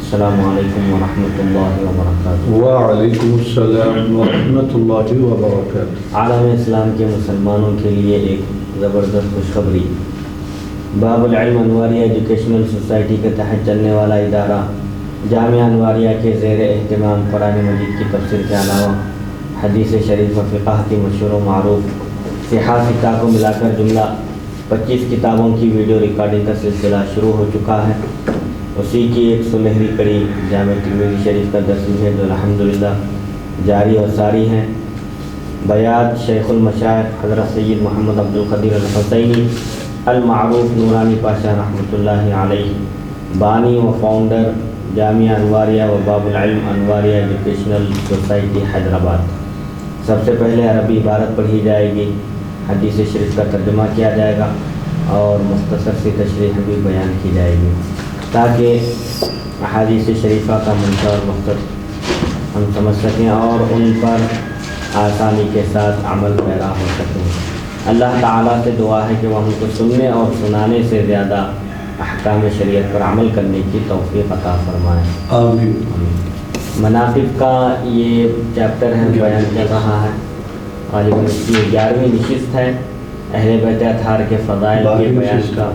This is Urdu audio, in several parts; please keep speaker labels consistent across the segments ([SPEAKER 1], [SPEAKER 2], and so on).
[SPEAKER 1] السلام علیکم ورحمۃ اللہ وبرکاتہ۔
[SPEAKER 2] وعلیکم السلام ورحمۃ اللہ وبرکاتہ۔
[SPEAKER 1] عالم اسلام کے مسلمانوں کے لیے ایک زبردست خوشخبری۔ باب العلم انواریہ ایجوکیشنل سوسائٹی کے تحت چلنے والا ادارہ جامعہ انواریہ کے زیر اہتمام قرآن مجید کی تفسیر کے علاوہ حدیث شریف و فقہ کی مشہور و معروف صحاح فقہ کو ملا کر جملہ 25 کتابوں کی ویڈیو ریکارڈنگ کا سلسلہ شروع ہو چکا ہے۔ اسی کی ایک سنہری کڑی جامع ترمذی شریف کا درس ہے جو الحمدللہ جاری اور ساری ہیں۔ بیات شیخ المشائخ حضرت سید محمد عبد القدیر الحسینی المعروف نورانی پاشا رحمۃ اللہ علیہ، بانی و فاؤنڈر جامعہ انواریہ و باب العلم انواریہ ایجوکیشنل سوسائٹی حیدرآباد۔ سب سے پہلے عربی عبارت پڑھی جائے گی، حدیث شریف کا ترجمہ کیا جائے گا اور مختصر سی تشریح بھی بیان کی جائے گی تاکہ احادیث شریفہ کا منشا اور مقصد ہم سمجھ سکیں اور ان پر آسانی کے ساتھ عمل پیرا ہو سکیں۔ اللہ تعالیٰ سے دعا ہے کہ وہ ہم کو سننے اور سنانے سے زیادہ احکام شریعت پر عمل کرنے کی توفیق عطا فرمائے،
[SPEAKER 2] آمین۔
[SPEAKER 1] مناقب کا یہ چیپٹر ہے بیان کر رہا ہے۔ غالباً اس کی 11ویں نشست ہے۔ اہل بیت اطہار کے فضائل کے بیان کا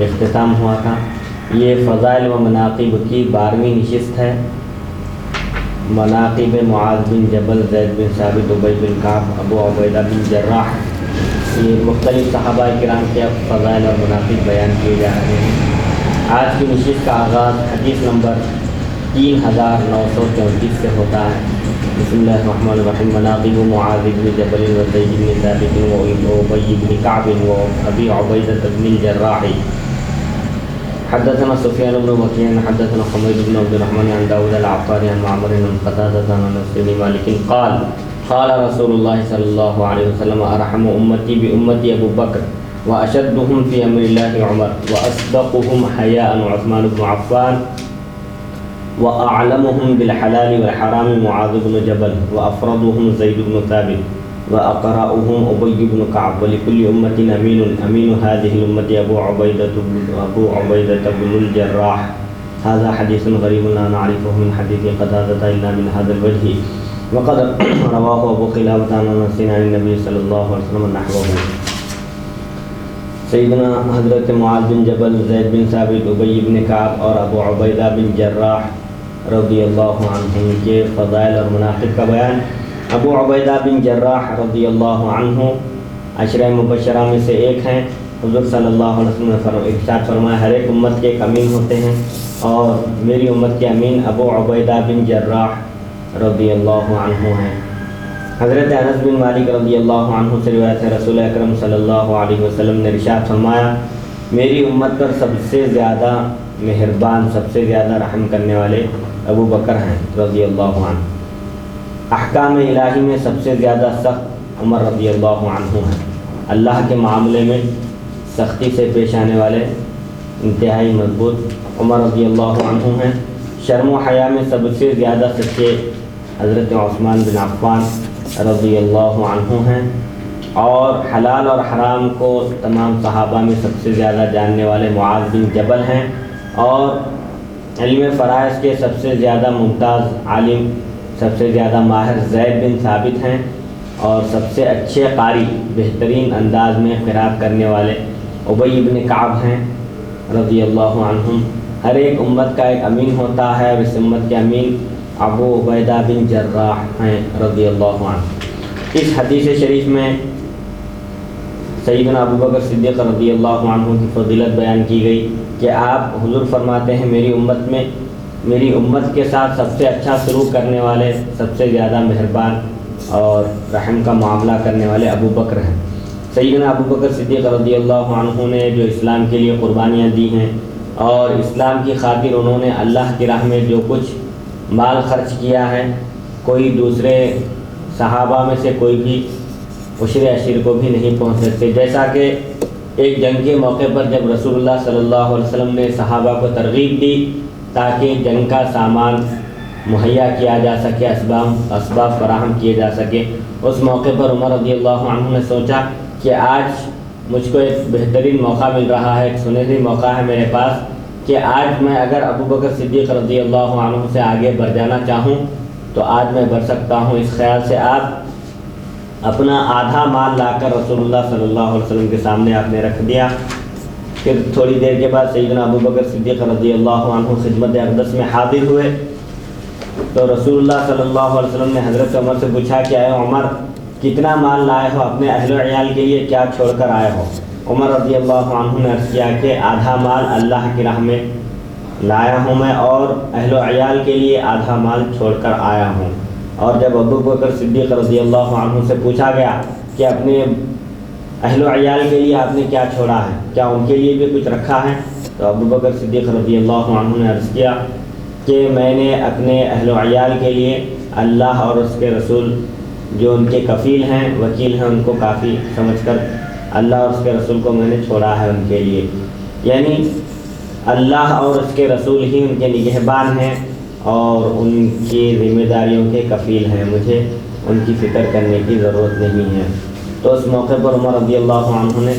[SPEAKER 1] اختتام ہوا تھا۔ یہ فضائل و مناقب کی 12ویں نشست ہے۔ مناقب معاذ بن جبل، زید بن ثابت، ابی بن کعب، ابو عبیدہ بن جراح، یہ مختلف صحابہ کرام کے فضائل اور مناقب بیان کیے جا رہے ہیں۔ آج کی نشست کا آغاز حدیث نمبر 3934 سے ہوتا ہے۔ بسم اللہ الرحمن الرحیم۔ مناقب معاذ بن جبل و زید بن ثابت و ابی بن کعب و ابی عبیدہ بن الجراح۔ حدثنا سفیان بن وکیع حدثنا حمید بن عبد الرحمن عن داود العطاری عن معمر عن قتادة عن انس بن مالک قال قال رسول اللہ صلی اللہ علیہ وسلم ارحم امتی بامتی ابو بکر واشدهم فی امر اللہ عمر واصدقهم حیاء عثمان بن عفان واعلمهم بالحلال والحرام معاذ بن جبل وافرضهم زید بن ثابت وأقرأهم أبي بن كعب ولكل أمة أمين أمين هذه الأمة أبو عبيدة بن الجراح۔ هذا حديث غريب لا نعرفه من حديث قتادة إلا من هذا الوجه، وقد رواه أبو قلابة عن أنس عن النبي صلى الله عليه وسلم نحوه۔ سیدنا حضرت معاذ بن جبل، زید بن ثابت، ابی بن کعب اور ابو عبیدہ بن جراح رضی اللہ عنہم کے فضائل اور مناقب کا بیان۔ ابو عبیدہ بن جراح رضی اللہ عنہ عشرہ مبشرہ میں سے ایک ہیں۔ حضور صلی اللہ علیہ وسلم نے ارشاد فرمایا ہر ایک امت کے ایک امین ہوتے ہیں اور میری امت کے امین ابو عبیدہ بن جراح رضی اللہ عنہ ہیں۔ حضرت انس بن مالک رضی اللہ عنہ سے روایت ہے، رسول اکرم صلی اللہ علیہ وسلم نے ارشاد فرمایا میری امت پر سب سے زیادہ مہربان، سب سے زیادہ رحم کرنے والے ابو بکر ہیں رضی اللہ عنہ۔ احکام الہی میں سب سے زیادہ سخت عمر رضی اللہ عنہ ہیں۔ اللہ کے معاملے میں سختی سے پیش آنے والے انتہائی مضبوط عمر رضی اللہ عنہ ہیں۔ شرم و حیا میں سب سے زیادہ سچے حضرت عثمان بن عفان رضی اللہ عنہ ہیں، اور حلال اور حرام کو تمام صحابہ میں سب سے زیادہ جاننے والے معاذ بن جبل ہیں، اور علم فرائض کے سب سے زیادہ ممتاز عالم، سب سے زیادہ ماہر زید بن ثابت ہیں، اور سب سے اچھے قاری، بہترین انداز میں قرات کرنے والے ابی بن کعب ہیں رضی اللہ عنہم۔ ہر ایک امت کا ایک امین ہوتا ہے اور اس امت کے امین ابو عبیدہ بن جراح ہیں رضی اللہ عنہ۔ اس حدیث شریف میں سیدنا ابو بکر صدیق رضی اللہ عنہ کی فضیلت بیان کی گئی کہ آپ حضور فرماتے ہیں میری امت کے ساتھ سب سے اچھا سلوک کرنے والے، سب سے زیادہ مہربان اور رحم کا معاملہ کرنے والے ابو بکر ہیں۔ سیدنا ابو بکر صدیق رضی اللہ عنہ نے جو اسلام کے لیے قربانیاں دی ہیں اور اسلام کی خاطر انہوں نے اللہ کی راہ میں جو کچھ مال خرچ کیا ہے، کوئی دوسرے صحابہ میں سے کوئی بھی عشر عشیر کو بھی نہیں پہنچ سکتے۔ جیسا کہ ایک جنگ کے موقع پر جب رسول اللہ صلی اللہ علیہ وسلم نے صحابہ کو ترغیب دی تاکہ جنگ کا سامان مہیا کیا جا سکے، اسباب فراہم کیے جا سکے، اس موقع پر عمر رضی اللہ عنہ نے سوچا کہ آج مجھ کو ایک بہترین موقع مل رہا ہے، ایک سنہری موقع ہے میرے پاس کہ آج میں اگر ابو بکر صدیق رضی اللہ عنہ سے آگے بڑھ جانا چاہوں تو آج میں بڑھ سکتا ہوں۔ اس خیال سے آپ اپنا آدھا مال لا کر رسول اللہ صلی اللہ علیہ وسلم کے سامنے آپ نے رکھ دیا۔ پھر تھوڑی دیر کے بعد سیدنا ابو بکر صدیق رضی اللہ عنہ خدمت اقدس میں حاضر ہوئے تو رسول اللہ صلی اللہ علیہ وسلم نے حضرت عمر سے پوچھا کہ اے عمر کتنا مال لائے ہو، اپنے اہل و عیال کے لیے کیا چھوڑ کر آئے ہو؟ عمر رضی اللہ عنہ نے عرض کیا کہ آدھا مال اللہ کی راہ میں لایا ہوں میں اور اہل و عیال کے لیے آدھا مال چھوڑ کر آیا ہوں۔ اور جب ابو بکر صدیق رضی اللہ عنہ سے پوچھا گیا کہ اپنے اہل و عیال کے لیے آپ نے کیا چھوڑا ہے، کیا ان کے لیے بھی کچھ رکھا ہے؟ تو ابو بکر صدیق رضی اللہ عنہ نے عرض کیا کہ میں نے اپنے اہل و عیال کے لیے اللہ اور اس کے رسول جو ان کے کفیل ہیں، وکیل ہیں، ان کو کافی سمجھ کر اللہ اور اس کے رسول کو میں نے چھوڑا ہے ان کے لیے، یعنی اللہ اور اس کے رسول ہی ان کے نگہبان ہیں اور ان کی ذمہ داریوں کے کفیل ہیں، مجھے ان کی فکر کرنے کی ضرورت نہیں ہے۔ تو اس موقع پر عمر رضی اللہ عنہ نے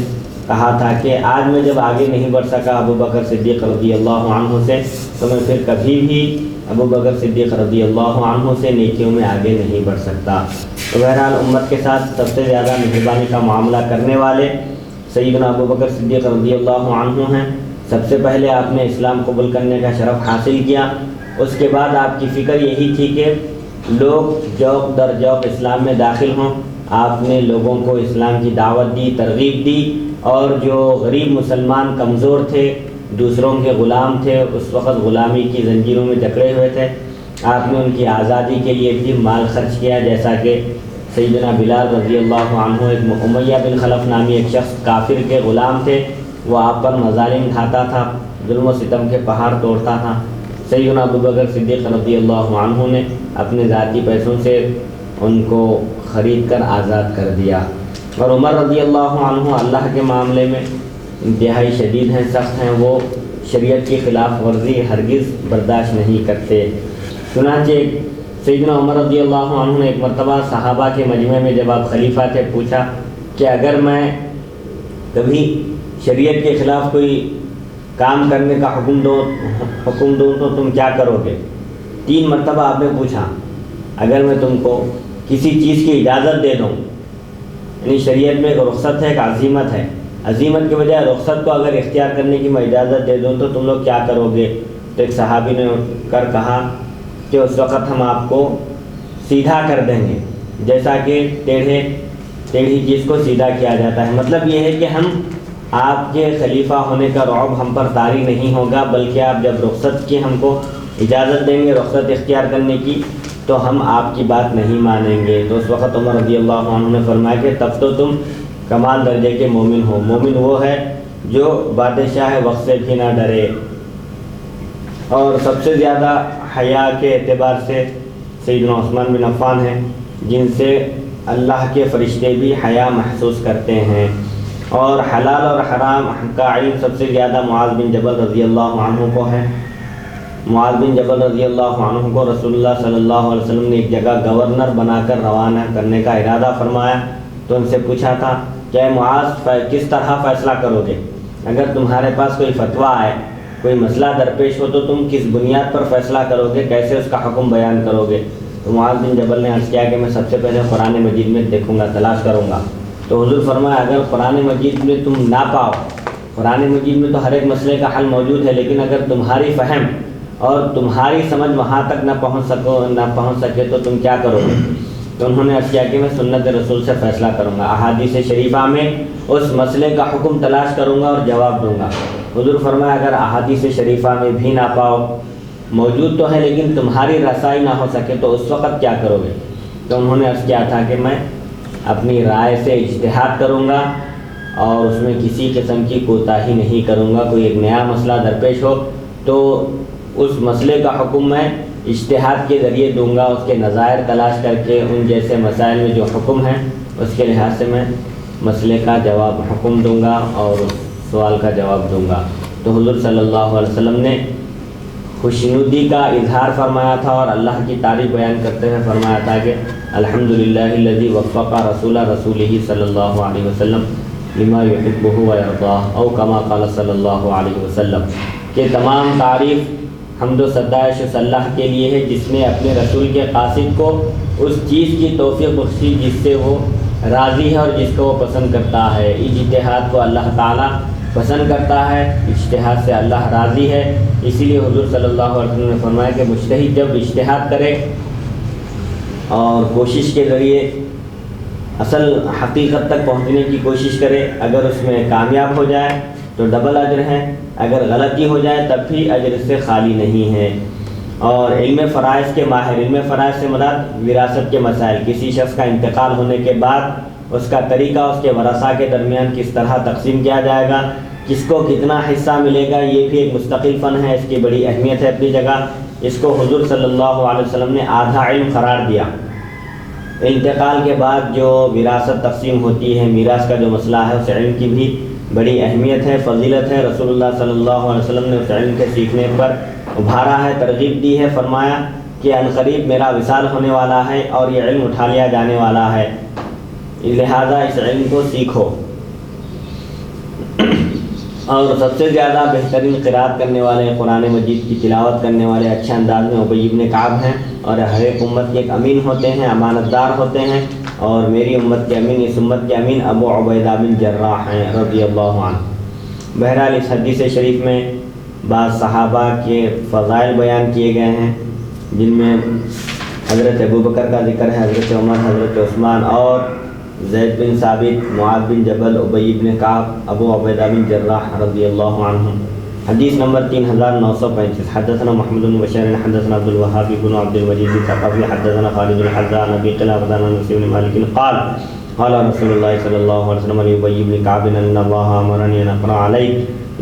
[SPEAKER 1] کہا تھا کہ آج میں جب آگے نہیں بڑھ سکا ابو بکر صدیق رضی اللہ عنہ سے تو میں پھر کبھی بھی ابو بکر صدیق رضی اللہ عنہ سے نیکیوں میں آگے نہیں بڑھ سکتا۔ تو بہرحال امت کے ساتھ سب سے زیادہ مہربانی کا معاملہ کرنے والے سیدنا ابو بکر صدیق رضی اللہ عنہ ہیں۔ سب سے پہلے آپ نے اسلام قبول کرنے کا شرف حاصل کیا، اس کے بعد آپ کی فکر یہی تھی کہ لوگ جوق در جوق اسلام میں داخل ہوں۔ آپ نے لوگوں کو اسلام کی دعوت دی، ترغیب دی، اور جو غریب مسلمان کمزور تھے، دوسروں کے غلام تھے، اس وقت غلامی کی زنجیروں میں جکڑے ہوئے تھے، آپ نے ان کی آزادی کے لیے بھی مال خرچ کیا، جیسا کہ سیدنا بلال رضی اللہ عنہ ایک امیہ بن خلف نامی ایک شخص کافر کے غلام تھے، وہ آپ پر مظالم ڈھاتا تھا، ظلم و ستم کے پہاڑ توڑتا تھا۔ سیدنا ابو بکر صدیق رضی اللہ عنہ نے اپنے ذاتی پیسوں سے ان کو خرید کر آزاد کر دیا۔ اور عمر رضی اللہ عنہ اللہ کے معاملے میں انتہائی شدید ہیں، سخت ہیں، وہ شریعت کی خلاف ورزی ہرگز برداشت نہیں کرتے۔ چنانچہ سیدنا عمر رضی اللہ عنہ نے ایک مرتبہ صحابہ کے مجمع میں جب آپ خلیفہ تھے پوچھا کہ اگر میں کبھی شریعت کے خلاف کوئی کام کرنے کا حکم دوں تو تم کیا کرو گے؟ 3 مرتبہ آپ نے پوچھا، اگر میں تم کو کسی چیز کی اجازت دے دوں، یعنی شریعت میں ایک رخصت ہے، ایک عزیمت ہے، عزیمت کے بجائے رخصت کو اگر اختیار کرنے کی میں اجازت دے دوں تو تم لوگ کیا کرو گے؟ تو ایک صحابی نے اٹھ کر کہا کہ اس وقت ہم آپ کو سیدھا کر دیں گے، جیسا کہ ٹیڑھی چیز کو سیدھا کیا جاتا ہے۔ مطلب یہ ہے کہ ہم آپ کے خلیفہ ہونے کا رعب ہم پر طاری نہیں ہوگا، بلکہ آپ جب رخصت کی ہم کو اجازت دیں گے، رخصت اختیار کرنے کی، تو ہم آپ کی بات نہیں مانیں گے۔ تو اس وقت عمر رضی اللہ عنہ نے فرمایا کہ تب تو تم کمال درجے کے مومن ہو۔ مومن وہ ہے جو بادشاہ وقت سے بھی نہ ڈرے۔ اور سب سے زیادہ حیا کے اعتبار سے سیدنا عثمان بن عفان ہیں، جن سے اللہ کے فرشتے بھی حیا محسوس کرتے ہیں۔ اور حلال اور حرام کا علم سب سے زیادہ معاذ بن جبل رضی اللہ عنہ کو ہے۔ معاذ بن جبل رضی اللہ عنہ کو رسول اللہ صلی اللہ علیہ وسلم نے ایک جگہ گورنر بنا کر روانہ کرنے کا ارادہ فرمایا، تو ان سے پوچھا تھا کہ اے معاذ کس طرح فیصلہ کرو گے؟ اگر تمہارے پاس کوئی فتویٰ آئے، کوئی مسئلہ درپیش ہو تو تم کس بنیاد پر فیصلہ کرو گے، کیسے اس کا حکم بیان کرو گے؟ تو معاذ بن جبل نے عرض کیا کہ میں سب سے پہلے قرآن مجید میں دیکھوں گا، تلاش کروں گا۔ تو حضور فرمایا اگر قرآن مجید میں تم نہ پاؤ، قرآن مجید میں تو ہر ایک مسئلے کا حل موجود ہے، لیکن اگر تمہاری فہم اور تمہاری سمجھ وہاں تک نہ پہنچ سکے تو تم کیا کرو گے؟ تو انہوں نے عرض کیا کہ میں سنت رسول سے فیصلہ کروں گا، احادیث شریفہ میں اس مسئلے کا حکم تلاش کروں گا اور جواب دوں گا۔ حضور فرمایا اگر احادیث شریفہ میں بھی نہ پاؤ، موجود تو ہے لیکن تمہاری رسائی نہ ہو سکے تو اس وقت کیا کرو گے؟ تو انہوں نے عرض کیا تھا کہ میں اپنی رائے سے اجتہاد کروں گا اور اس میں کسی قسم کی کوتاہی نہیں کروں گا۔ کوئی ایک نیا مسئلہ درپیش ہو تو اس مسئلے کا حکم میں اجتہاد کے ذریعے دوں گا، اس کے نظائر تلاش کر کے ان جیسے مسائل میں جو حکم ہیں اس کے لحاظ سے میں مسئلے کا جواب حکم دوں گا اور سوال کا جواب دوں گا۔ تو حضور صلی اللہ علیہ وسلم نے خوشنودی کا اظہار فرمایا تھا اور اللہ کی تعریف بیان کرتے ہوئے فرمایا تھا کہ الحمدللہ الذی وفق رسولہ رسولہ صلی اللہ علیہ وسلم لما يحبه ويرضاه او كما قال صلی اللہ علیہ وسلم، کہ تمام تعریف حمد و ستائش اس اللہ کے لیے ہے جس نے اپنے رسول کے قاصد کو اس چیز کی توفیق بخشی جس سے وہ راضی ہے اور جس کو وہ پسند کرتا ہے۔ اجتہاد کو اللہ تعالیٰ پسند کرتا ہے، اجتہاد سے اللہ راضی ہے۔ اسی لیے حضور صلی اللہ علیہ وسلم نے فرمایا کہ مجتہد جب اجتہاد کرے اور کوشش کے ذریعے اصل حقیقت تک پہنچنے کی کوشش کرے، اگر اس میں کامیاب ہو جائے تو ڈبل اجر ہے، اگر غلطی ہو جائے تب بھی اجر اس سے خالی نہیں ہے۔ اور علم فرائض کے ماہر، علم فرائض سے مراد وراثت کے مسائل، کسی شخص کا انتقال ہونے کے بعد اس کا طریقہ اس کے ورثاء کے درمیان کس طرح تقسیم کیا جائے گا، کس کو کتنا حصہ ملے گا، یہ بھی ایک مستقل فن ہے، اس کی بڑی اہمیت ہے اپنی جگہ۔ اس کو حضور صلی اللہ علیہ وسلم نے آدھا علم قرار دیا۔ انتقال کے بعد جو وراثت تقسیم ہوتی ہے، میراث کا جو مسئلہ ہے، اس علم کی بھی بڑی اہمیت ہے، فضیلت ہے۔ رسول اللہ صلی اللہ علیہ وسلم نے اس علم کے سیکھنے پر ابھارا ہے، ترغیب دی ہے، فرمایا کہ عنقریب میرا وصال ہونے والا ہے اور یہ علم اٹھا لیا جانے والا ہے، لہذا اس علم کو سیکھو۔ اور سب سے زیادہ بہترین قرات کرنے والے، قرآن مجید کی تلاوت کرنے والے اچھے انداز میں ابی بن کعب ہیں، اور ہر ایک امت کے ایک امین ہوتے ہیں، امانت دار ہوتے ہیں، اور میری امت کے امین، اس امت کے امین ابو عبیدہ بن جراح ہیں رضی اللہ عنہ۔ بہرحال اس حدیث شریف میں بعض صحابہ کے فضائل بیان کیے گئے ہیں، جن میں حضرت ابوبکر کا ذکر ہے، حضرت عمر، حضرت عثمان اور زید بن ثابت، معاذ بن جبل، ابی بن کعب، ابو عبیدہ بن جراح رضی اللہ عنہ۔ حدیث نمبر 3935، حدثنا محمد بن بشیر حدثنا عبد الوهاب بن عبد المجيد الثقفي حدثنا خالد بن حذاء عن ابي قلابة عن انس بن مالك قال قال رسول الله صلى الله عليه وسلم لأبي بن كعب ان الله امرني ان اقرا عليك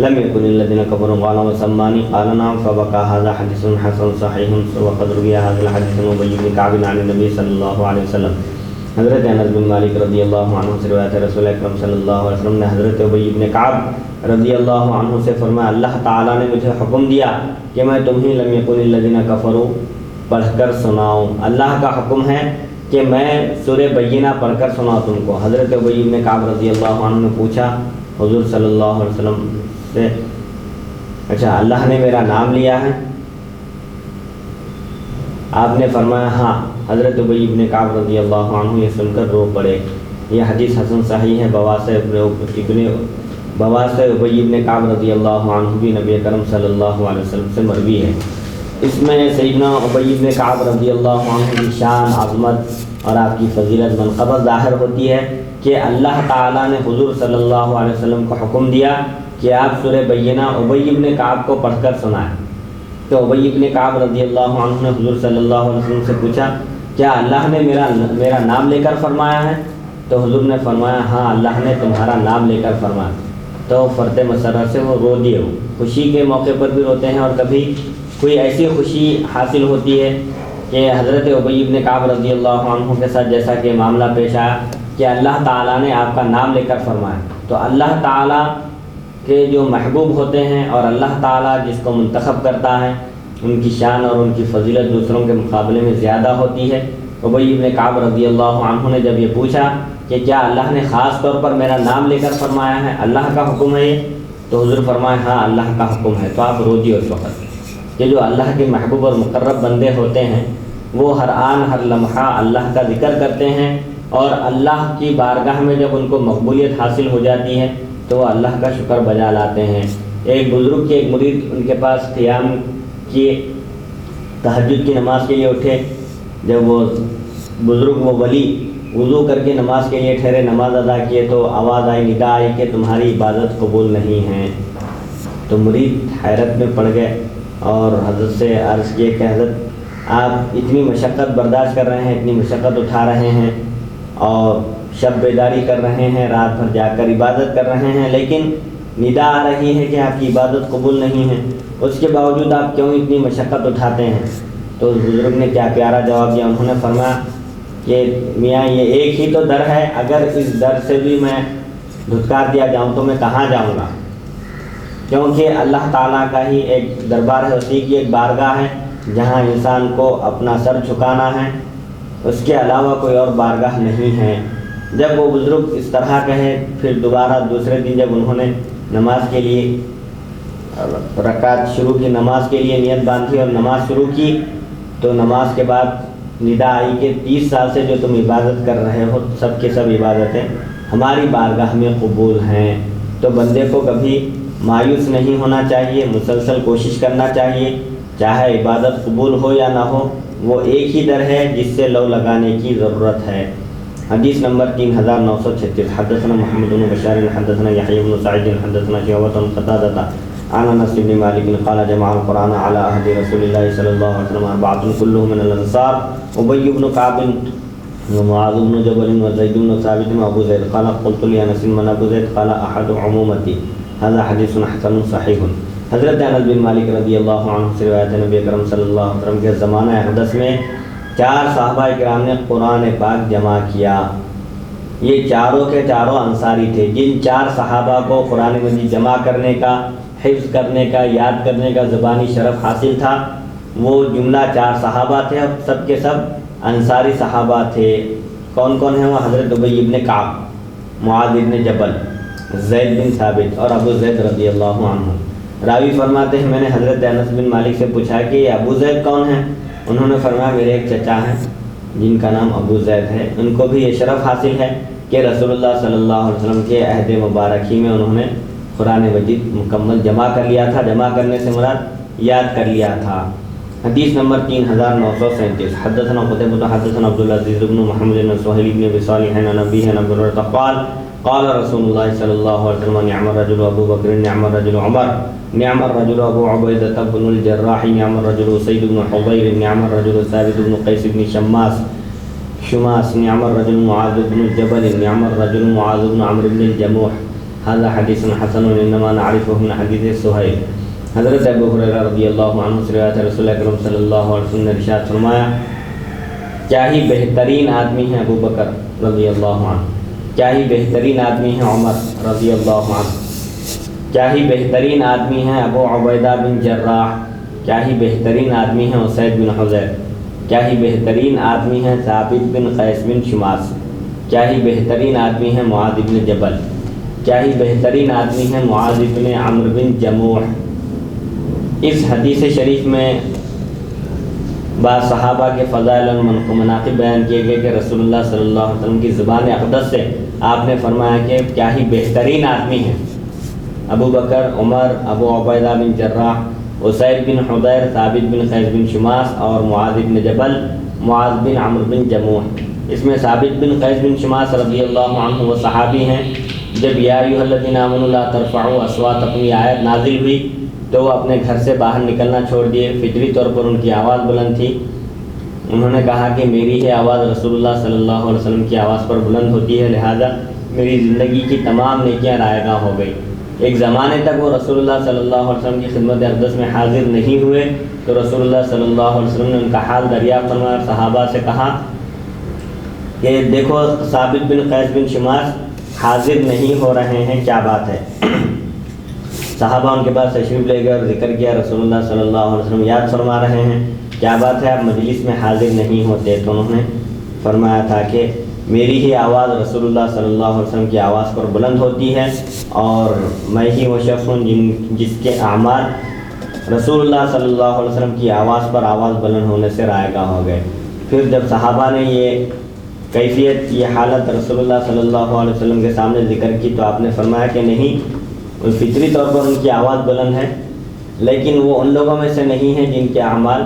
[SPEAKER 1] لم يكن الذين كفروا قال وسماني قال نعم فبكى هذا حديث حسن صحيح وقد روي هذا الحديث عن ابي بن كعب عن النبي صلى الله عليه وسلم۔ حضرت انس بن مالک رضی اللہ عنہ سے روایت ہے، رسول اکرم صلی اللہ علیہ وسلم نے حضرت ابی بن کعب رضی اللہ عنہ سے فرمایا، اللہ تعالیٰ نے مجھے حکم دیا کہ میں تمہیں لم یکن الذین کفروا پڑھ کر سناؤں۔ اللہ کا حکم ہے کہ میں سورہ بینہ پڑھ کر سناؤں تم کو۔ حضرت ابی بن کعب رضی اللہ عنہ نے پوچھا حضور صلی اللہ علیہ وسلم سے، اچھا اللہ نے میرا نام لیا ہے؟ آپ نے فرمایا ہاں۔ حضرت ابی بن کعب رضی اللہ عنہ یہ سن کر رو پڑے۔ یہ حدیث حسن صحیح ہے، بواسطہ ابی بن کعب رضی اللہ عنہ بھی نبی کرم صلی اللہ علیہ وسلم سے مروی ہے۔ اس میں سیدنا ابی بن کعب رضی اللہ عنہ کی شان، عظمت اور آپ کی فضیلت منقبت ظاہر ہوتی ہے کہ اللہ تعالیٰ نے حضور صلی اللہ علیہ وسلم کو حکم دیا کہ آپ سورہ بینہ ابی بن کعب کو پڑھ کر سنائیں۔ تو ابی بن کعب رضی اللہ عنہ نے حضور صلی اللہ علیہ وسلم سے پوچھا، کیا اللہ نے میرا نام لے کر فرمایا ہے؟ تو حضور نے فرمایا ہاں اللہ نے تمہارا نام لے کر فرمایا۔ تو فرط مسرت سے وہ رو دیے، خوشی کے موقع پر بھی روتے ہیں، اور کبھی کوئی ایسی خوشی حاصل ہوتی ہے کہ حضرت ابی بن کعب رضی اللہ عنہ کے ساتھ جیسا کہ معاملہ پیش آیا کہ اللہ تعالیٰ نے آپ کا نام لے کر فرمایا۔ تو اللہ تعالیٰ کے جو محبوب ہوتے ہیں اور اللہ تعالیٰ جس کو منتخب کرتا ہے، ان کی شان اور ان کی فضیلت دوسروں کے مقابلے میں زیادہ ہوتی ہے۔ ابی بن کعب رضی اللہ عنہ نے جب یہ پوچھا کہ کیا اللہ نے خاص طور پر میرا نام لے کر فرمایا ہے، اللہ کا حکم ہے یہ؟ تو حضور فرمایا ہاں اللہ کا حکم ہے۔ تو آپ رو دیے اس وقت کہ جو اللہ کے محبوب اور مقرب بندے ہوتے ہیں وہ ہر آن ہر لمحہ اللہ کا ذکر کرتے ہیں، اور اللہ کی بارگاہ میں جب ان کو مقبولیت حاصل ہو جاتی ہے تو وہ اللہ کا شکر بجا لاتے ہیں۔ ایک بزرگ کے ایک مرید ان کے پاس قیام کیے، تہجد کی نماز کے لیے اٹھے۔ جب وہ بزرگ، وہ ولی وضو کر کے نماز کے لیے ٹھہرے، نماز ادا کیے تو آواز آئی، ندا آئی کہ تمہاری عبادت قبول نہیں ہے۔ تو مرید حیرت میں پڑ گئے اور حضرت سے عرض کیے کہ حضرت آپ اتنی مشقت برداشت کر رہے ہیں، اتنی مشقت اٹھا رہے ہیں اور شب بیداری کر رہے ہیں، رات بھر جا کر عبادت کر رہے ہیں، لیکن ندا آ رہی ہے کہ آپ کی عبادت قبول نہیں ہے، اس کے باوجود آپ کیوں اتنی مشقت اٹھاتے ہیں؟ تو اس بزرگ نے کیا پیارا جواب دیا، انہوں نے فرمایا کہ میاں یہ ایک ہی تو در ہے، اگر اس در سے بھی میں دھتکار دیا جاؤں تو میں کہاں جاؤں گا؟ کیونکہ اللہ تعالیٰ کا ہی ایک دربار ہے، اسی کی ایک بارگاہ ہے جہاں انسان کو اپنا سر جھکانا ہے، اس کے علاوہ کوئی اور بارگاہ نہیں ہے۔ جب وہ بزرگ اس طرح کہے پھر دوبارہ دوسرے دن جب انہوں نے نماز کے لیے رکعت شروع کی، نماز کے لیے نیت باندھی اور نماز شروع کی، تو نماز کے بعد ندا آئی کہ 30 سال سے جو تم عبادت کر رہے ہو سب کے سب عبادتیں ہماری بارگاہ میں قبول ہیں۔ تو بندے کو کبھی مایوس نہیں ہونا چاہیے، مسلسل کوشش کرنا چاہیے، چاہے عبادت قبول ہو یا نہ ہو، وہ ایک ہی در ہے جس سے لو لگانے کی ضرورت ہے۔ حدیث نمبر 3936 حدثنا محمد بن بشار حدثنا يحيى بن سعيد حدثنا شعبة عن قتادة عن انس بن مالك قال جمع القرآن على عهد رسول الله صلى الله عليه وسلم 4 كلهم من الانصار ابي بن كعب ومعاذ بن جبل وزيد بن ثابت وابو زيد قال قلت لانس من ابو زيد قال احد عمومتي هذا حدیث حسن صحیح۔ حضرت انس بن مالک رضی اللہ عنہ سے روایت ہے، نبی اکرم صلی اللہ علیہ وسلم کے زمانہ اقدس میں 4 صحابہ کرام نے قرآن پاک جمع کیا۔ یہ چاروں کے چاروں انصاری تھے۔ جن 4 صحابہ کو قرآن مجید جمع کرنے کا، حفظ کرنے کا، یاد کرنے کا زبانی شرف حاصل تھا، وہ جملہ 4 صحابہ تھے اور سب کے سب انصاری صحابہ تھے۔ کون کون ہیں وہ؟ حضرت ابی بن کعب، معاذ بن جبل، زید بن ثابت اور ابو زید رضی اللہ عنہ۔ راوی فرماتے ہیں میں نے حضرت انس بن مالک سے پوچھا کہ یہ ابو زید کون ہیں؟ انہوں نے فرمایا میرے ایک چچا ہیں جن کا نام ابو زید ہے، ان کو بھی یہ شرف حاصل ہے کہ رسول اللہ صلی اللہ علیہ وسلم کے عہد مبارک ہی میں انہوں نے قرآن مجید مکمل جمع کر لیا تھا۔ جمع کرنے سے مراد یاد کر لیا تھا۔ حدیث نمبر 3937 حدثنا قتيبة حدثنا عبد العزيز بن محمد بن سهيل بن ابي صالح عن ابيه عن ابي هريرة قال قال رسول الله صلى الله عليه وسلم نعم الرجل ابو بكر نعم الرجل عمر نعم الرجل ابو عبيدة بن الجراح نعم الرجل سيد بن حضير نعم الرجل ثابت بن قيس بن شماس نعم الرجل معاذ بن جبل نعم الرجل معاذ بن عمرو بن الجموح هذا حدیث حسن انما نعرفه من حدیث سہیل۔ حضرت ابو ہریرہ رضی اللہ عنہ سے روایت ہے، رسول اکرم صلی اللہ علیہ وسلم نے ارشاد فرمایا کیا ہی بہترین آدمی ہیں ابو بکر رضی اللہ عنہ، کیا ہی بہترین آدمی ہیں عمر رضی اللہ عنہ، کیا ہی بہترین آدمی ہیں ابو عبیدہ بن جراح، کیا ہی بہترین آدمی ہیں اسید بن حضیر، کیا ہی بہترین آدمی ہیں ثابت بن قیس بن شماس، کیا ہی بہترین آدمی ہیں معاذ بن جبل، کیا ہی بہترین آدمی ہیں معاذ بن عمرو بن جموح۔ اس حدیث شریف میں بعض صحابہ کے فضائل اور مناقب بیان کیے گئے کہ رسول اللہ صلی اللہ علیہ وسلم کی زبان اقدس سے آپ نے فرمایا کہ کیا ہی بہترین آدمی ہیں ابو بکر، عمر، ابو عبیدہ بن جراح، اسید بن حضیر، ثابت بن قیس بن شماس اور معاذ بن جبل، معاذ بن عمرو بن جموح۔ اس میں ثابت بن قیس بن شماس رضی اللہ عنہ وہ صحابی ہیں جب یا ایھا الذین آمنوا لا ترفعوا اصواتکم یہ آیت نازل ہوئی تو وہ اپنے گھر سے باہر نکلنا چھوڑ دیے۔ فطری طور پر ان کی آواز بلند تھی، انہوں نے کہا کہ میری ہی آواز رسول اللہ صلی اللہ علیہ وسلم کی آواز پر بلند ہوتی ہے، لہذا میری زندگی کی تمام نیکیاں رائے گاہ ہو گئی۔ ایک زمانے تک وہ رسول اللہ صلی اللہ علیہ وسلم کی خدمت اقدس میں حاضر نہیں ہوئے تو رسول اللہ صلی اللہ علیہ وسلم نے ان کا حال دریافت فرمایا اور صحابہ سے کہا کہ دیکھو ثابت بن قیس بن شماس حاضر نہیں ہو رہے ہیں، کیا بات ہے؟ صحابہ ان کے پاس تشریف لے گئے اور ذکر کیا رسول اللہ صلی اللہ علیہ وسلم یاد فرما رہے ہیں، کیا بات ہے آپ مجلس میں حاضر نہیں ہوتے؟ تو انہوں نے فرمایا تھا کہ میری ہی آواز رسول اللہ صلی اللہ علیہ وسلم کی آواز پر بلند ہوتی ہے اور میں ہی وہ شخص ہوں جس کے اعمال رسول اللہ صلی اللہ علیہ وسلم کی آواز پر آواز بلند ہونے سے رائے گاہ ہو گئے۔ پھر جب صحابہ نے یہ کیفیت، یہ حالت رسول اللہ صلی اللہ علیہ وسلم کے سامنے ذکر کی تو آپ نے فرمایا کہ نہیں، فطری طور پر ان کی آواز بلند ہے لیکن وہ ان لوگوں میں سے نہیں ہیں جن کے اعمال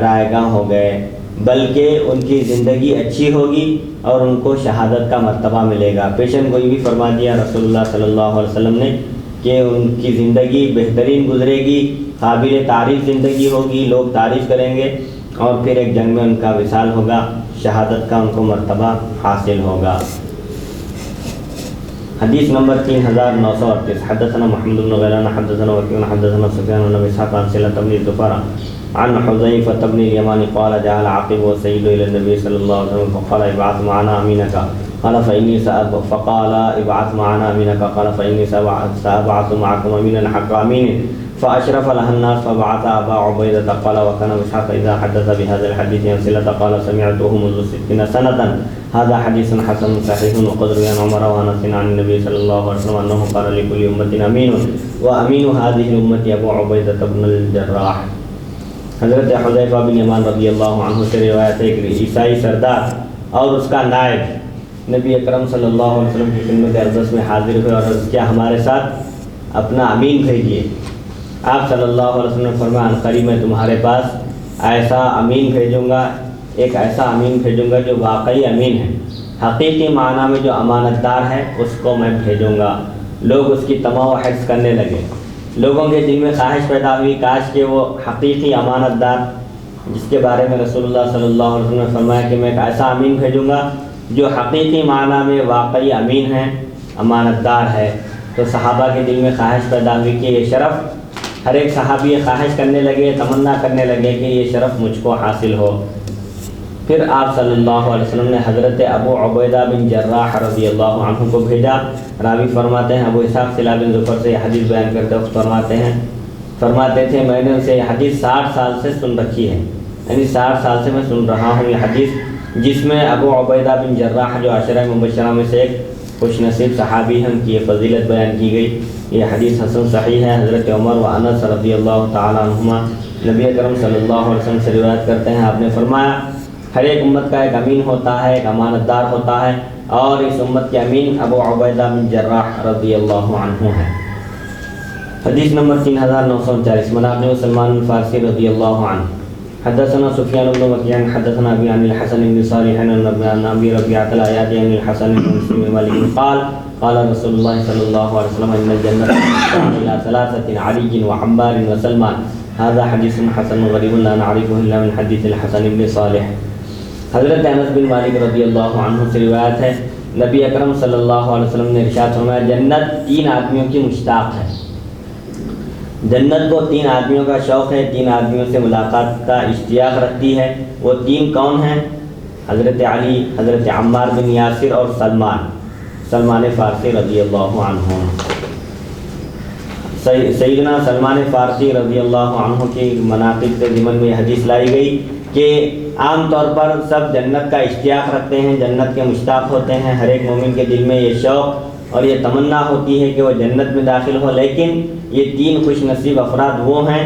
[SPEAKER 1] رائے گاہ ہو گئے، بلکہ ان کی زندگی اچھی ہوگی اور ان کو شہادت کا مرتبہ ملے گا۔ پیشن گوئی بھی فرما دیا رسول اللہ صلی اللہ علیہ وسلم نے کہ ان کی زندگی بہترین گزرے گی، قابل تعریف زندگی ہوگی، لوگ تعریف کریں گے اور پھر ایک جنگ میں ان کا وصال ہوگا، شہادت کا ان کو مرتبہ حاصل ہوگا۔ حدیث نمبر 3938 حدثنا محمد بن غیلان حدثنا وکیع حدثنا سفیان بن اسحاق عن صلة بن زفر عن حذیفة بن الیمان قال جاء العاقب والسید الى النبی صلی اللہ علیہ وسلم فقال ابعث معنا امینک قال فإني فقال ابعث معنا امینک قال فإني سأبعث معكم امينا حق امين فأشرف لها الناس فبعث أبا عبيدة قال وكان إسحاق إذا حدث بهذا الحديث أمثلة قال سمعته منذ 60 سنة هذا حديث حسن صحيح وقد روي عن عمر وأنس عن النبي صلى الله عليه وسلم أنه قال لكل أمة أمين وأمين هذه الأمة أبو عبيدة بن الجراح۔ حضرت حذیفہ بن یمان رضی اللہ عنہ سے روایت ہے کہ عیسائی سردار اور اس کا نائب نبی اکرم صلی اللہ علیہ وسلم کی خدمت اقدس میں حاضر ہوئے اور عرض کیا ہمارے ساتھ اپنا امین بھیجیے۔ آپ صلی اللہ علیہ وسلم نے فرمایا ان قریب میں تمہارے پاس ایسا امین بھیجوں گا، ایک ایسا امین بھیجوں گا جو واقعی امین ہے، حقیقی معنی میں جو امانت دار ہے اس کو میں بھیجوں گا۔ لوگ اس کی طمع و حرص کرنے لگے، لوگوں کے دل میں خواہش پیدا ہوئی کاش کہ وہ حقیقی امانت دار جس کے بارے میں رسول اللہ صلی اللہ علیہ وسلم نے فرمایا کہ میں ایک ایسا امین بھیجوں گا جو حقیقی معنی میں واقعی امین ہے، امانت دار ہے، تو صحابہ کے دل میں خواہش پیدا ہوئی کہ یہ شرف، ہر ایک صحابی یہ خواہش کرنے لگے، تمنا کرنے لگے کہ یہ شرف مجھ کو حاصل ہو۔ پھر آپ صلی اللہ علیہ وسلم نے حضرت ابو عبیدہ بن جراح رضی اللہ عنہ کو بھیجا۔ راوی فرماتے ہیں ابو اسحاق صلہ بن ظفر سے یہ حدیث بیان کرتے وقت فرماتے تھے میں نے اسے یہ حدیث 60 سال سے سن رکھی ہے، یعنی 60 سال سے میں سن رہا ہوں یہ حدیث، جس میں ابو عبیدہ بن جراح جو عشرہ مبشرہ میں سے ایک خوش نصیب صحابی ہیں ان کی یہ فضیلت بیان کی گئی۔ یہ حدیث حسن صحیح ہے۔ حضرت عمر و انس رضی اللہ تعالی عنہما نبی اکرم صلی اللہ علیہ وسلم سے روایت کرتے ہیں، آپ نے فرمایا ہر ایک امت کا ایک امین ہوتا ہے، ایک امانت دار ہوتا ہے، اور اس امت کے امین ابو عبیدہ بن جراح رضی اللہ عنہ ہے۔ حدیث نمبر 3939 مناقب سلمان الفارسی رضی اللہ عنہ حدثنا سفیان بن وکیع حدثنا ابی عن الحسن بن صالح عن ابی ربیعۃ الایادی عن الحسن بن مسلم بن مالک قال قال رسول اللہ صلی اللہ علیہ وسلم ان الجنة الى ثلاثة علی وعمار وسلمان هذا حدیث حسن غریب لا نعرفه الا من حدیث الحسن بن صالح۔ حضرت انس بن مالک رضی اللہ عنہ سے روایت ہے نبی اکرم صلی اللہ علیہ وسلم نے ارشاد فرمایا جنت 3 آدمیوں کی مشتاق ہے، جنت کو 3 آدمیوں کا شوق ہے، 3 آدمیوں سے ملاقات کا اشتیاق رکھتی ہے۔ وہ 3 کون ہیں؟ حضرت علی، حضرت عمار بن یاسر اور سلمان فارسی رضی اللہ عنہ۔ سیدنا سلمان فارسی رضی اللہ عنہ کی مناقب کے ضمن میں یہ حدیث لائی گئی کہ عام طور پر سب جنت کا اشتیاق رکھتے ہیں، جنت کے مشتاق ہوتے ہیں، ہر ایک مومن کے دل میں یہ شوق اور یہ تمنا ہوتی ہے کہ وہ جنت میں داخل ہو، لیکن یہ 3 خوش نصیب افراد وہ ہیں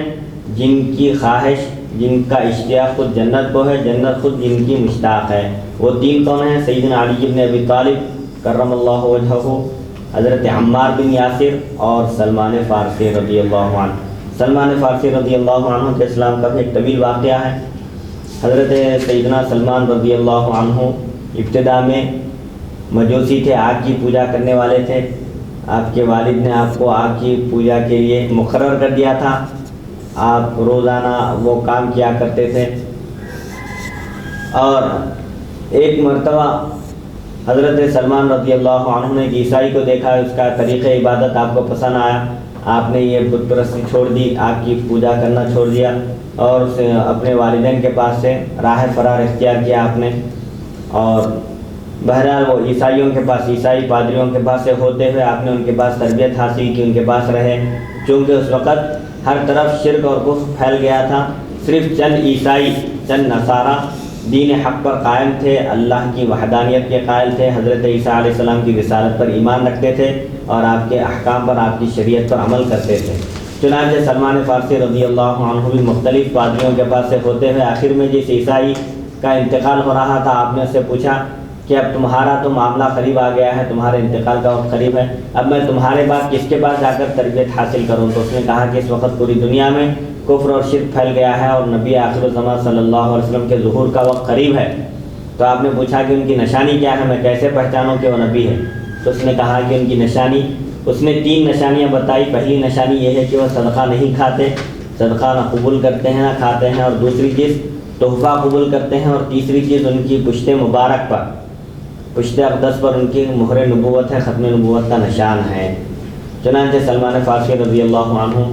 [SPEAKER 1] جن کی خواہش، جن کا اشتیاق خود جنت کو ہے، جنت خود جن کی مشتاق ہے۔ وہ 3 کون ہیں؟ سیدنا علی بن ابی طالب کرم اللہ وجہہ، حضرت عمار بن یاسر اور سلمان فارسی رضی اللہ عنہ۔ سلمان فارسی رضی اللہ عنہ کے اسلام کا بھی ایک طویل واقعہ ہے۔ حضرت سیدنا سلمان رضی اللہ عنہ ابتدا میں مجوسی تھے، آگ کی پوجا کرنے والے تھے۔ آپ کے والد نے آپ کو آگ کی پوجا کے لیے مقرر کر دیا تھا، آپ روزانہ وہ کام کیا کرتے تھے۔ اور ایک مرتبہ حضرت سلمان رضی اللہ عنہ نے ایک عیسائی کو دیکھا، اس کا طریقہ عبادت آپ کو پسند آیا، آپ نے یہ بت پرستی چھوڑ دی، آگ کی پوجا کرنا چھوڑ دیا اور اپنے والدین کے پاس سے راہ فرار اختیار کیا آپ نے۔ اور بہرحال وہ عیسائیوں کے پاس، عیسائی پادریوں کے پاس سے ہوتے ہوئے آپ نے ان کے پاس تربیت حاصل کی، ان کے پاس رہے، چونکہ اس وقت ہر طرف شرک اور کفر پھیل گیا تھا، صرف چند عیسائی، چند نصارہ دین حق پر قائم تھے، اللہ کی وحدانیت کے قائل تھے، حضرت عیسیٰ علیہ السلام کی رسالت پر ایمان رکھتے تھے اور آپ کے احکام پر، آپ کی شریعت پر عمل کرتے تھے۔ چنانچہ سلمان فارسی رضی اللہ عنہ بھی مختلف پادریوں کے پاس سے ہوتے ہوئے آخر میں جس عیسائی کا انتقال ہو رہا تھا، آپ نے اس سے پوچھا کہ اب تمہارا تو معاملہ قریب آ گیا ہے، تمہارے انتقال کا وقت قریب ہے، اب میں تمہارے بعد کس کے پاس جا کر تربیت حاصل کروں؟ تو اس نے کہا کہ اس وقت پوری دنیا میں کفر اور شرک پھیل گیا ہے اور نبی آخر الزمان صلی اللہ علیہ وسلم کے ظہور کا وقت قریب ہے۔ تو آپ نے پوچھا کہ ان کی نشانی کیا ہے، میں کیسے پہچانوں کہ وہ نبی ہے؟ تو اس نے کہا کہ ان کی نشانی، اس نے 3 نشانیاں بتائی۔ پہلی نشانی یہ ہے کہ وہ صدقہ نہیں کھاتے، صدقہ نہ قبول کرتے ہیں نہ کھاتے ہیں، اور دوسری چیز تحفہ قبول کرتے ہیں، اور تیسری چیز ان کی پشت مبارک پر، پشت اقدس پر ان کی مہر نبوت ہے، ختم نبوت کا نشان ہے۔ چنانچہ سلمان فارسی رضی اللہ عنہ،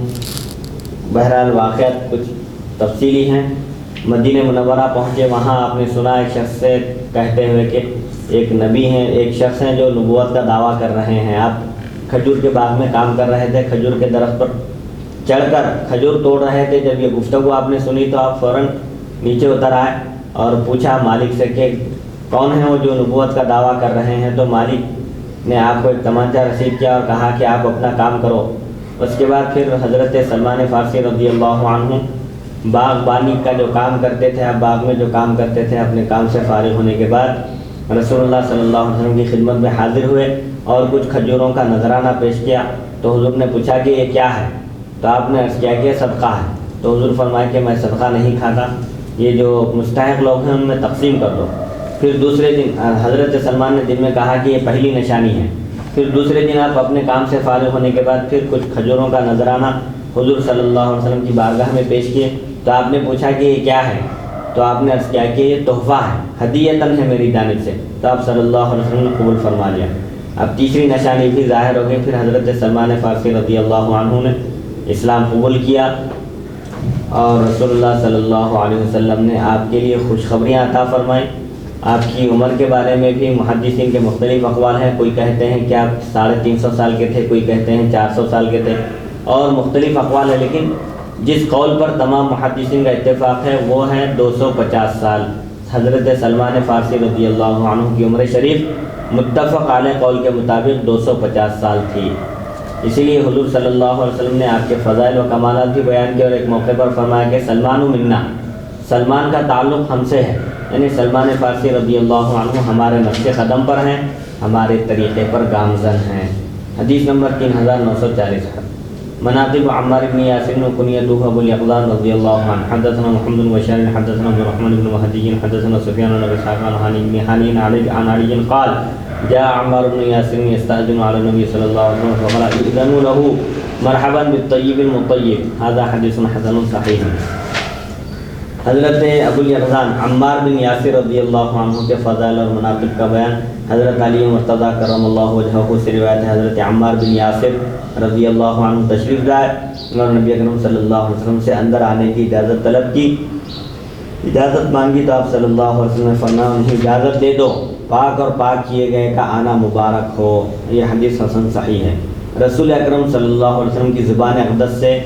[SPEAKER 1] بہرحال واقعات کچھ تفصیلی ہیں، مدینہ منورہ پہنچے، وہاں آپ نے سنا ایک شخص سے کہتے ہوئے کہ ایک نبی ہیں، ایک شخص ہیں جو نبوت کا دعویٰ کر رہے ہیں۔ آپ کھجور کے باغ میں کام کر رہے تھے، کھجور کے درخت پر چڑھ کر کھجور توڑ رہے تھے. جب یہ گفتگو آپ نے سنی تو آپ فوراً نیچے اتر آئے اور پوچھا مالک سے کہ کون ہیں وہ جو نبوت کا دعویٰ کر رہے ہیں. تو مالک نے آپ کو ایک تمانچہ رسید کیا اور کہا کہ آپ اپنا کام کرو. اس کے بعد پھر حضرت سلمان فارسی رضی اللہ عنہ باغبانی کا جو کام کرتے تھے, آپ باغ میں جو کام کرتے تھے, اپنے کام سے فارغ ہونے کے بعد رسول اللہ صلی اللہ علیہ وسلم کی خدمت میں حاضر ہوئے اور کچھ کھجوروں کا نذرانہ پیش کیا. تو حضور نے پوچھا کہ یہ کیا ہے؟ تو آپ نے عرض کیا کہ یہ صدقہ ہے. تو حضور فرمائے کہ میں صدقہ نہیں کھاتا, یہ جو مستحق لوگ ہیں ان میں تقسیم کر دو. پھر دوسرے دن حضرت سلمان نے دل میں کہا کہ یہ پہلی نشانی ہے. پھر دوسرے دن آپ اپنے کام سے فارغ ہونے کے بعد پھر کچھ کھجوروں کا نذرانہ حضور صلی اللہ علیہ وسلم کی بارگاہ میں پیش کیے. تو آپ نے پوچھا کہ یہ کیا ہے؟ تو آپ نے عرض کیا کہ یہ تحفہ ہے, ہدیۃً ہے میری جانب سے. تو آپ صلی اللہ علیہ وسلم نے قبول فرما لیا. اب تیسری نشانی بھی ظاہر ہو گئی. پھر حضرت سلمان فارسی رضی اللہ عنہ نے اسلام قبول کیا اور رسول اللہ صلی اللہ علیہ وسلم نے آپ کے لیے خوشخبریاں عطا فرمائیں. آپ کی عمر کے بارے میں بھی محدثین کے مختلف اقوال ہیں. کوئی کہتے ہیں کہ آپ 350 سال کے تھے, کوئی کہتے ہیں 400 سال کے تھے, اور مختلف اقوال ہیں. لیکن جس قول پر تمام محدثین کا اتفاق ہے وہ ہے 250 سال. حضرت سلمان فارسی رضی اللہ عنہ کی عمر شریف متفق علیہ قول کے مطابق 250 سال تھی. اسی لیے حضور صلی اللہ علیہ وسلم نے آپ کے فضائل و کمالات بھی بیان کیے اور ایک موقع پر فرمایا کہ سلمان منا, سلمان کا تعلق ہم سے ہے, یعنی سلمان فارسی رضی اللہ عنہ ہمارے نقش قدم پر ہیں, ہمارے طریقے پر گامزن ہیں. حدیث نمبر 3940 ہے. مناقب عمار بن یاسر کنیتہ ابو الیقظان رضی اللہ عنہ. حدثنا محمد بن بشار حدثنا عبد الرحمن بن مهدي حدثنا سفیان بن اسحاق عن هاني بن حنين عن علي قال جاء عمار بن یاسر يستأذن على النبي صلى الله عليه وسلم فقال اذنوا له مرحبا بالطيب المطيب. هذا حدیث حسن صحیح. حضرت ابو الیقظان عمار بن یاسر رضی اللہ عنہ کے فضائل اور مناقب کا بیان حضرت علی مرتضیٰ کرم اللہ وجہہ سے روایت ہے. حضرت عمار بن یاسر رضی اللہ عنہ تشریف لائے اور نبی اکرم صلی اللہ علیہ وسلم سے اندر آنے کی اجازت طلب کی. اجازت مانگی تو آپ صلی اللہ علیہ وسلم نے فرمایا انہیں اجازت دے دو, پاک اور پاک کیے گئے کا آنا مبارک ہو. یہ حدیث حسن صحیح ہے. رسول اکرم صلی اللہ علیہ وسلم کی زبان اقدس سے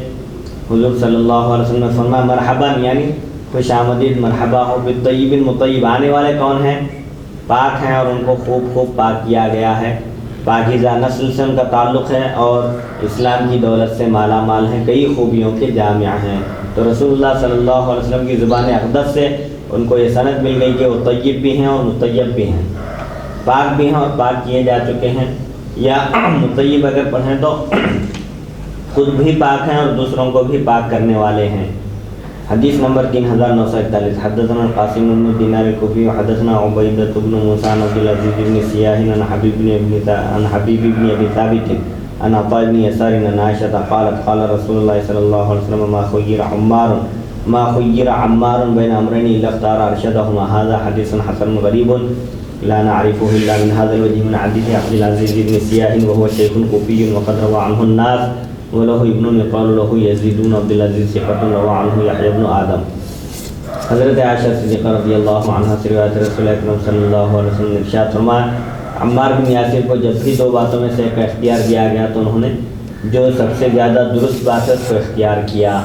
[SPEAKER 1] حضور صلی اللہ علیہ وسلم نے فرمایا مرحباً, یعنی خوش آمدید, مرحبا ہو. بالطیب المطیب, آنے والے کون ہیں؟ پاک ہیں اور ان کو خوب خوب پاک کیا گیا ہے. پاکیزہ نسل سے ان کا تعلق ہے اور اسلام کی دولت سے مالا مال ہیں, کئی خوبیوں کے جامع ہیں. تو رسول اللہ صلی اللہ علیہ وسلم کی زبان اقدس سے ان کو یہ سند مل گئی کہ وہ طیب بھی ہیں اور مطیب بھی ہیں, پاک بھی ہیں اور پاک کیے جا چکے ہیں. یا مطیب اگر پڑھیں تو خود بھی پاک ہیں اور دوسروں کو بھی پاک کرنے والے ہیں. حدیث نمبر 3941. حدثنا القاسم بن دینار الکوفی وحدثنا عبیدہ بن موسیٰ عن عبد العزیز بن سیاح عن حبیب بن ابی ثابت عن عطاء بن یسار عن عائشہ قالت قال رسول اللہ صلی اللہ علیہ وسلم ما خیر عمار بین امرین الا اختار ارشدہما. هذا حدیث حسن غریب لا نعرفه الا من هذا الوجه من حدیث عبد العزیز بن سیاح وهو شیخ کوفی وقد روى عنه الناس وله ابن يقال له يزيد بن عبد العزيز ثقة روى عنه يحيى بن آدم. حضرت عائشہ صدیقہ رضی اللہ عنہا سے روایت رسول اکرم صلی اللہ علیہ وسلم نے ارشاد فرمایا عمار بن یاسر کو جب بھی دو باتوں میں سے ایک اختیار دیا گیا تو انہوں نے جو سب سے زیادہ درست بات ہے اس کو اختیار کیا.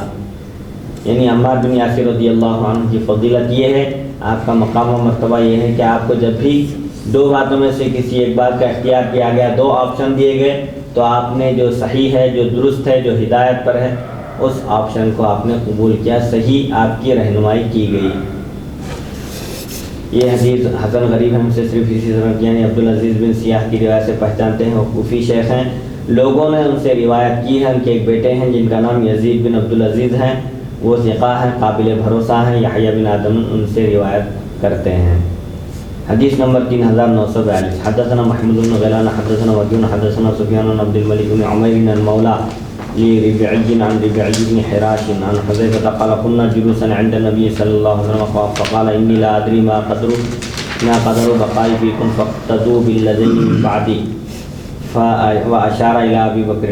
[SPEAKER 1] یعنی عمار بن یاسر رضی اللہ عنہ کی فضیلت یہ ہے, آپ کا مقام و مرتبہ یہ ہے کہ آپ کو جب بھی دو باتوں میں سے کسی ایک بات کا اختیار کیا گیا, دو آپشن دیے گئے, تو آپ نے جو صحیح ہے, جو درست ہے, جو ہدایت پر ہے, اس آپشن کو آپ نے قبول کیا, صحیح آپ کی رہنمائی کی گئی. یہ حدیث حسن غریب ہم سے صرف اسی طرح یعنی عبد العزیز بن سیاح کی روایت سے پہچانتے ہیں. وہ کوفی شیخ ہیں, لوگوں نے ان سے روایت کی ہے. ان کے ایک بیٹے ہیں جن کا نام یزید بن عبد العزیز ہیں, وہ ثقہ ہیں, قابل بھروسہ ہیں. یحییٰ بن آدم ان سے روایت کرتے ہیں. حدیث نمبر 3942. حدثنا محمود بن غیلان حدثنا وکیع حدثنا سفیان بن عبد الملک بن عمیر المولى لربعی عن ربعی بن حراش عن حذیفة قال كنا جلوسا عند النبي صلی اللہ علیہ وسلم فقال انی لا ادری ما قدر بقائی فیکم فاقتدوا بالذین من بعدی واشار الى ابی بکر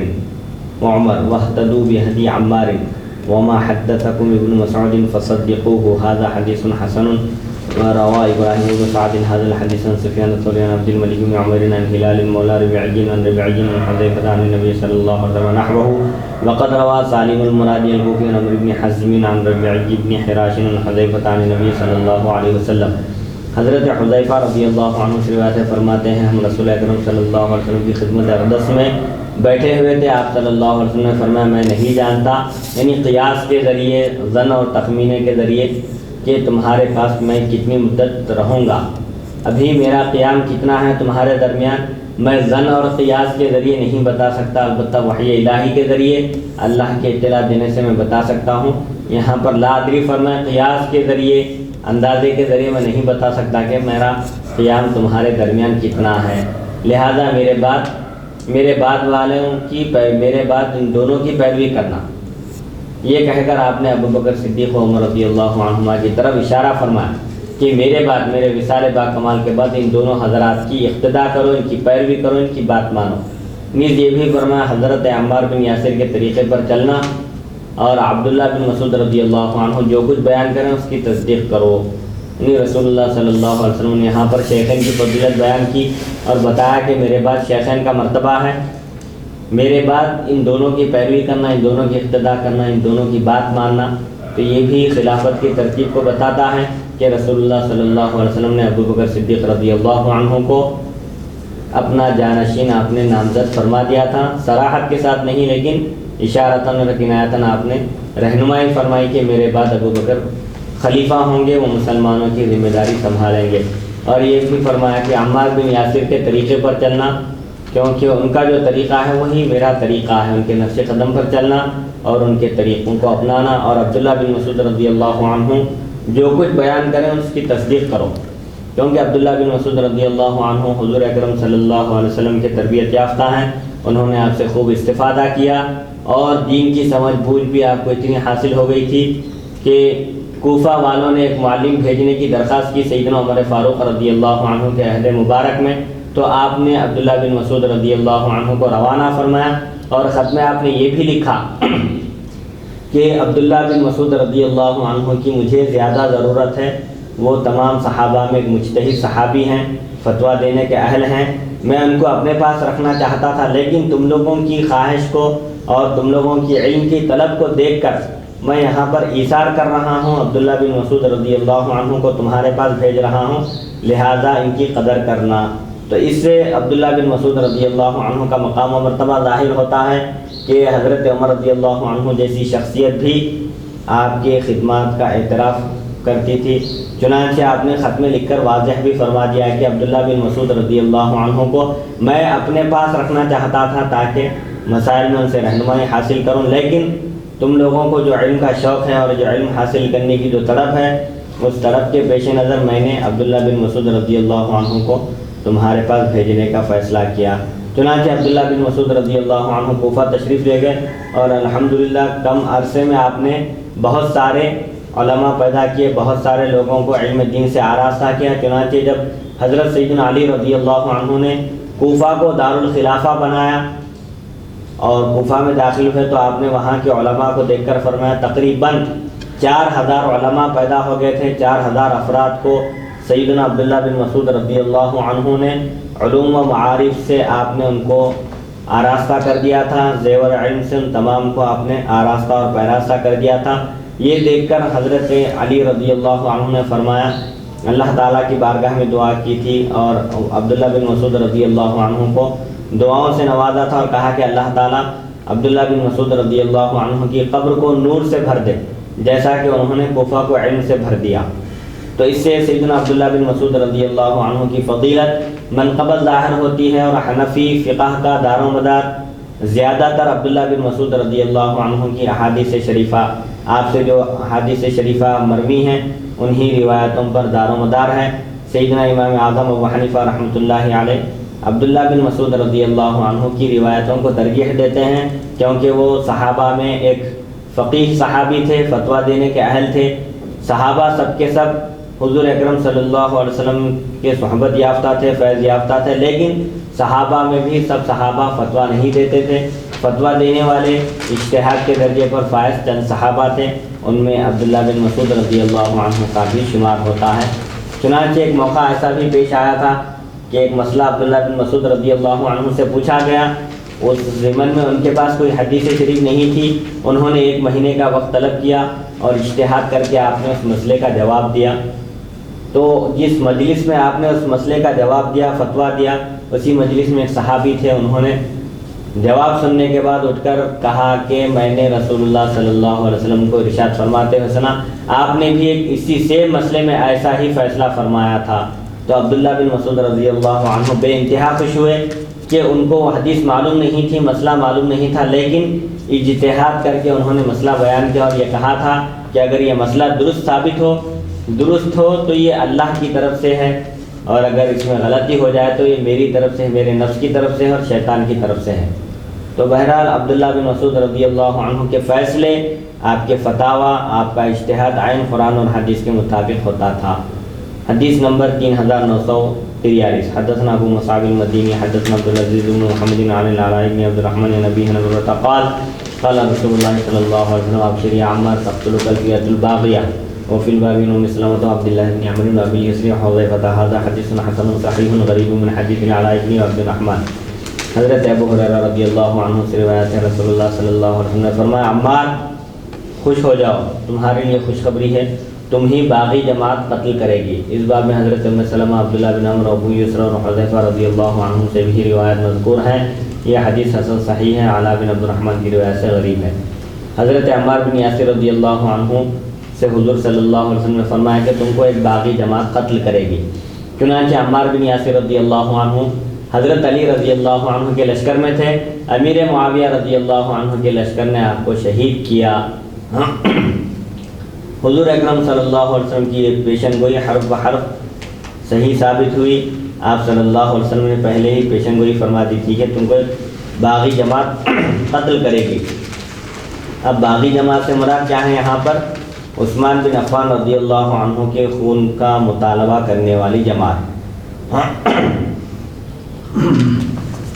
[SPEAKER 1] وعمر واهتدوا بهدی عمار وما حدثكم ابن مسعود فصدقوه. هذا حدیث حسن روى إبراهيم بن سعد هذا الحديث عن سفيان الثوري عن عبد الملك بن عمير عن هلال مولى ربيعي عن ربيعي عن حذيفة عن النبي صلى الله عليه وسلم نحوه. وقد روى سالم المرادي الكوفي عن عمرو بن حزم عن ربيعي بن حراش عن حذيفة عن النبي صلى الله عليه وسلم. حضرت حذیفہ رضی اللہ عنہ سے روایت فرماتے ہیں ہم رسول اکرم صلی اللہ علیہ وسلم کی خدمت اقدس میں بیٹھے ہوئے تھے. آپ صلی اللہ علیہ وسلم نے فرمایا میں نہیں جانتا، یعنی قیاس کے ذریعے، ظن اور تخمینے کے ذریعے کہ تمہارے پاس میں کتنی مدت رہوں گا، ابھی میرا قیام کتنا ہے تمہارے درمیان، میں ظن اور قیاس کے ذریعے نہیں بتا سکتا، البتہ وحی الہی کے ذریعے اللہ کے اطلاع دینے سے میں بتا سکتا ہوں. یہاں پر لا ادری فرمایا، قیاس کے ذریعے، اندازے کے ذریعے میں نہیں بتا سکتا کہ میرا قیام تمہارے درمیان کتنا ہے، لہذا میرے بعد والوں کی میرے بعد ان دونوں کی پیروی کرنا. یہ کہہ کر آپ نے ابو بکر صدیق و عمر رضی اللہ عنہما کی طرف اشارہ فرمایا کہ میرے بعد، میرے وصال با کمال کے بعد ان دونوں حضرات کی اقتدا کرو، ان کی پیروی کرو، ان کی بات مانو. نیز یہ بھی فرمایا حضرت عمار بن یاسر کے طریقے پر چلنا اور عبداللہ بن مسعود رضی اللہ عنہ جو کچھ بیان کریں اس کی تصدیق کرو. یعنی رسول اللہ صلی اللہ علیہ وسلم نے یہاں پر شیخین کی فضیلت بیان کی اور بتایا کہ میرے بعد شیخین کا مرتبہ ہے، میرے بعد ان دونوں کی پیروی کرنا، ان دونوں کی اقتدا کرنا، ان دونوں کی بات ماننا. تو یہ بھی خلافت کی ترتیب کو بتاتا ہے کہ رسول اللہ صلی اللہ علیہ وسلم نے ابو بکر صدیق رضی اللہ عنہ کو اپنا جانشین آپ نے نامزد فرما دیا تھا، صراحت کے ساتھ نہیں لیکن اشارتاً اور کنایتاً آپ نے رہنمائی فرمائی کہ میرے بعد ابو بکر خلیفہ ہوں گے، وہ مسلمانوں کی ذمہ داری سنبھالیں گے. اور یہ بھی فرمایا کہ عمار بن یاسر کے طریقے پر چلنا، کیونکہ ان کا جو طریقہ ہے وہی میرا طریقہ ہے، ان کے نقش قدم پر چلنا اور ان کے طریقوں کو اپنانا. اور عبداللہ بن مسعود رضی اللہ عنہ جو کچھ بیان کریں اس کی تصدیق کرو، کیونکہ عبداللہ بن مسعود رضی اللہ عنہ حضور اکرم صلی اللہ علیہ وسلم کے تربیت یافتہ ہیں، انہوں نے آپ سے خوب استفادہ کیا اور دین کی سمجھ بوجھ بھی آپ کو اتنی حاصل ہو گئی تھی کہ کوفہ والوں نے ایک معلم بھیجنے کی درخواست کی سیدنا عمر فاروق رضی اللہ عنہ کے عہد مبارک میں، تو آپ نے عبداللہ بن مسعود رضی اللہ عنہ کو روانہ فرمایا اور خط میں آپ نے یہ بھی لکھا کہ عبداللہ بن مسعود رضی اللہ عنہ کی مجھے زیادہ ضرورت ہے، وہ تمام صحابہ میں ایک مجتہد صحابی ہیں، فتویٰ دینے کے اہل ہیں، میں ان کو اپنے پاس رکھنا چاہتا تھا، لیکن تم لوگوں کی خواہش کو اور تم لوگوں کی علم کی طلب کو دیکھ کر میں یہاں پر ایثار کر رہا ہوں، عبداللہ بن مسعود رضی اللہ عنہ کو تمہارے پاس بھیج رہا ہوں، لہذا ان کی قدر کرنا. تو اس سے عبداللہ بن مسعود رضی اللہ عنہ کا مقام و مرتبہ ظاہر ہوتا ہے کہ حضرت عمر رضی اللہ عنہ جیسی شخصیت بھی آپ کے خدمات کا اعتراف کرتی تھی. چنانچہ آپ نے خط میں لکھ کر واضح بھی فرما دیا کہ عبداللہ بن مسعود رضی اللہ عنہ کو میں اپنے پاس رکھنا چاہتا تھا تاکہ مسائل میں ان سے رہنمائی حاصل کروں، لیکن تم لوگوں کو جو علم کا شوق ہے اور جو علم حاصل کرنے کی جو طلب ہے، اس طلب کے پیش نظر میں نے عبداللہ بن مسعود رضی اللہ عنہ کو تمہارے پاس بھیجنے کا فیصلہ کیا. چنانچہ عبداللہ بن مسعود رضی اللہ عنہ کوفہ تشریف لے گئے اور الحمدللہ کم عرصے میں آپ نے بہت سارے علماء پیدا کیے، بہت سارے لوگوں کو علم دین سے آراستہ کیا. چنانچہ جب حضرت سیدنا علی رضی اللہ عنہ نے کوفہ کو دارالخلافہ بنایا اور کوفہ میں داخل ہوئے تو آپ نے وہاں کے علماء کو دیکھ کر فرمایا تقریباً 4000 علماء پیدا ہو گئے تھے. 4000 افراد کو سیدنا عبداللہ بن مسعود رضی اللہ عنہ نے علوم و معارف سے آپ نے ان کو آراستہ کر دیا تھا، زیور علم سے ان تمام کو آپ نے آراستہ اور پیراستہ کر دیا تھا. یہ دیکھ کر حضرت علی رضی اللہ عنہ نے فرمایا، اللہ تعالیٰ کی بارگاہ میں دعا کی تھی اور عبداللہ بن مسعود رضی اللہ عنہ کو دعاؤں سے نوازا تھا اور کہا کہ اللہ تعالیٰ عبداللہ بن مسعود رضی اللہ عنہ کی قبر کو نور سے بھر دے جیسا کہ انہوں نے کوفہ کو علم سے بھر دیا. تو اس سے سیدنا عبداللہ بن مسعود رضی اللہ عنہ کی فضیلت منقبت ظاہر ہوتی ہے اور حنفی فقہ کا دار و مدار زیادہ تر عبداللہ بن مسعود رضی اللہ عنہ کی احادیث شریفہ، آپ سے جو احادیث شریفہ مروی ہیں انہی روایتوں پر دار و مدار ہے. سیدنا امام اعظم ابو حنیفہ رحمۃ اللہ علیہ عبداللہ بن مسعود رضی اللہ عنہ کی روایتوں کو ترجیح دیتے ہیں کیونکہ وہ صحابہ میں ایک فقیہ صحابی تھے، فتویٰ دینے کے اہل تھے. صحابہ سب کے سب حضور اکرم صلی اللہ علیہ وسلم کے صحبت یافتہ تھے، فیض یافتہ تھے، لیکن صحابہ میں بھی سب صحابہ فتویٰ نہیں دیتے تھے. فتویٰ دینے والے اجتہاد کے درجے پر فائز چند صحابہ تھے، ان میں عبداللہ بن مسعود رضی اللہ عنہ کا بھی شمار ہوتا ہے. چنانچہ ایک موقع ایسا بھی پیش آیا تھا کہ ایک مسئلہ عبداللہ بن مسعود رضی اللہ عنہ سے پوچھا گیا، اس ضمن میں ان کے پاس کوئی حدیث شریف نہیں تھی، انہوں نے 1 مہینے کا وقت طلب کیا اور اجتہاد کر کے آپ نے اس مسئلے کا جواب دیا۔ تو جس مجلس میں آپ نے اس مسئلے کا جواب دیا، فتویٰ دیا، اسی مجلس میں ایک صحابی تھے، انہوں نے جواب سننے کے بعد اٹھ کر کہا کہ میں نے رسول اللہ صلی اللہ علیہ وسلم کو ارشاد فرماتے ہوئے سنا، آپ نے بھی ایک اسی سیم مسئلے میں ایسا ہی فیصلہ فرمایا تھا۔ تو عبداللہ بن مسعود رضی اللہ عنہ بے انتہا خوش ہوئے کہ ان کو وہ حدیث معلوم نہیں تھی، مسئلہ معلوم نہیں تھا، لیکن اجتہاد کر کے انہوں نے مسئلہ بیان کیا اور یہ کہا تھا کہ اگر یہ مسئلہ درست ہو تو یہ اللہ کی طرف سے ہے، اور اگر اس میں غلطی ہو جائے تو یہ میری طرف سے، میرے نفس کی طرف سے ہے اور شیطان کی طرف سے ہے۔ تو بہرحال عبداللہ بن مسعود رضی اللہ عنہ کے فیصلے، آپ کے فتاویٰ، آپ کا اجتہاد عین قرآن اور حدیث کے مطابق ہوتا تھا۔ حدیث نمبر 3943، حدثنا ابو مصعب المدینی حدثنا عبدالعزیز بن محمد عن العلاء بن عبد الرحمن عن ابی ہریرہ قال قال رسول اللہ صلی اللہ علیہ وسلم ابشر یا عمار تقتلک الفئة الباغیہ وفی الباب عن ام سلمۃ وعبد الله بن عمرو بن ابی یسری وحذیفہ هذا حدیث حسن صحیح غریب من حدیث العلاء بن عبد الرحمن۔ حضرت ابو ہریرہ رضی اللہ عنہ سے روایت ہے، رسول اللہ صلی اللہ علیہ وسلم نے فرمایا عمار خوش ہو جاؤ، تمہارے لیے خوشخبری ہے، تم ہی باغی جماعت قتل کرے گی۔ اس باب میں حضرت ام سلمہ، عبداللہ بن عمرو، ابو یسر اور حذیفہ رضی اللہ عنہ سے بھی روایت مذکور ہیں۔ یہ حدیث حسن صحیح ہے، علاء بن عبد الرحمن کی روایت سے غریب ہے۔ حضرت عمار بن یاسر رضی اللہ عنہ سے حضور صلی اللہ علیہ وسلم نے فرمایا کہ تم کو ایک باغی جماعت قتل کرے گی۔ چنانچہ عمار بن یاسر رضی اللہ عنہ حضرت علی رضی اللہ عنہ کے لشکر میں تھے، امیر معاویہ رضی اللہ عنہ کے لشکر نے آپ کو شہید کیا۔ حضور اکرم صلی اللہ علیہ وسلم کی ایک پیشن گوئی حرف بحرف صحیح ثابت ہوئی۔ آپ صلی اللہ علیہ وسلم نے پہلے ہی پیشن گوئی فرما دی تھی کہ تم کو باغی جماعت قتل کرے گی۔ اب باغی جماعت سے مراد کیا ہے یہاں پر؟ عثمان بن عفان رضی اللہ عنہ کے خون کا مطالبہ کرنے والی جماعت۔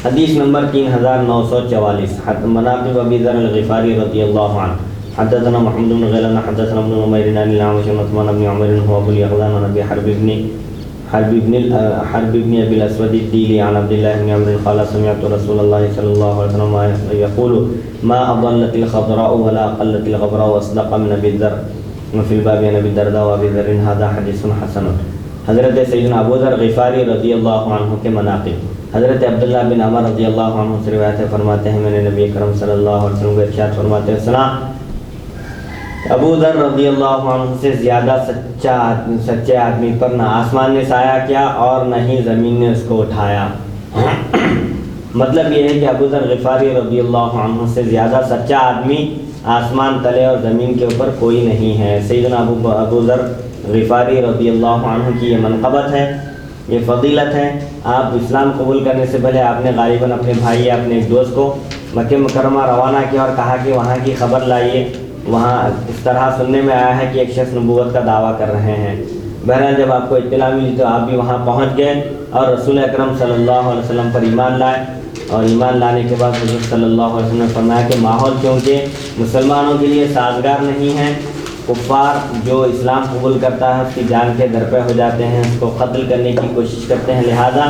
[SPEAKER 1] حدیث نمبر 3944، مناقب ابی ذر الغفاری رضی اللہ عنہ، حدثنا محمد بن غیلان حدثنا ابن عمیر عن الاعمش عن عثمان بن عمر هو ابو الاغلام عن ابي حرب بن ابي الاسود الديلي عن عبد الله بن عمرو قال سمعت رسول الله صلى الله عليه وسلم يقول ما اضلت الخضراء ولا قلت الغبراء واصدق من ابي الذر وفي الباب عن ابي الدرداء وابي ذر هذا حديث حسن۔ حضرت سیدنا ابو ذر غفاری رضی اللہ عنہ کے مناقب، حضرت عبداللہ بن عمر رضی اللہ عنہ سے روایت ہے، فرماتے ہیں میں نے نبی کرم صلی اللہ علیہ وسلم کو ارشاد فرماتے ہوئے سنا، ابو ذر رضی اللہ عنہ سے زیادہ سچے آدمی پر نہ آسمان نے سایہ کیا اور نہ ہی زمین نے اس کو اٹھایا۔ مطلب یہ ہے کہ ابو ذر غفاری رضی اللہ عنہ سے زیادہ سچا آدمی آسمان تلے اور زمین کے اوپر کوئی نہیں ہے۔ سیدنا ابو ذر غفاری رضی اللہ عنہ کی یہ منقبت ہے، یہ فضیلت ہے۔ آپ اسلام قبول کرنے سے پہلے آپ نے غالباً اپنے بھائی یا اپنے ایک دوست کو مکہ مکرمہ روانہ کیا اور کہا کہ وہاں کی خبر لائیے، وہاں اس طرح سننے میں آیا ہے کہ ایک شخص نبوت کا دعویٰ کر رہے ہیں۔ بہرحال جب آپ کو اطلاع ملی تو آپ بھی وہاں پہنچ گئے اور رسول اکرم صلی اللہ علیہ وسلم پر ایمان لائے، اور ایمان لانے کے بعد حضرت صلی اللہ علیہ وسلم نے فرمایا کہ ماحول کیونکہ مسلمانوں کے لیے سازگار نہیں ہے، کفار جو اسلام قبول کرتا ہے اس کی جان کے درپے ہو جاتے ہیں، اس کو قتل کرنے کی کوشش کرتے ہیں، لہذا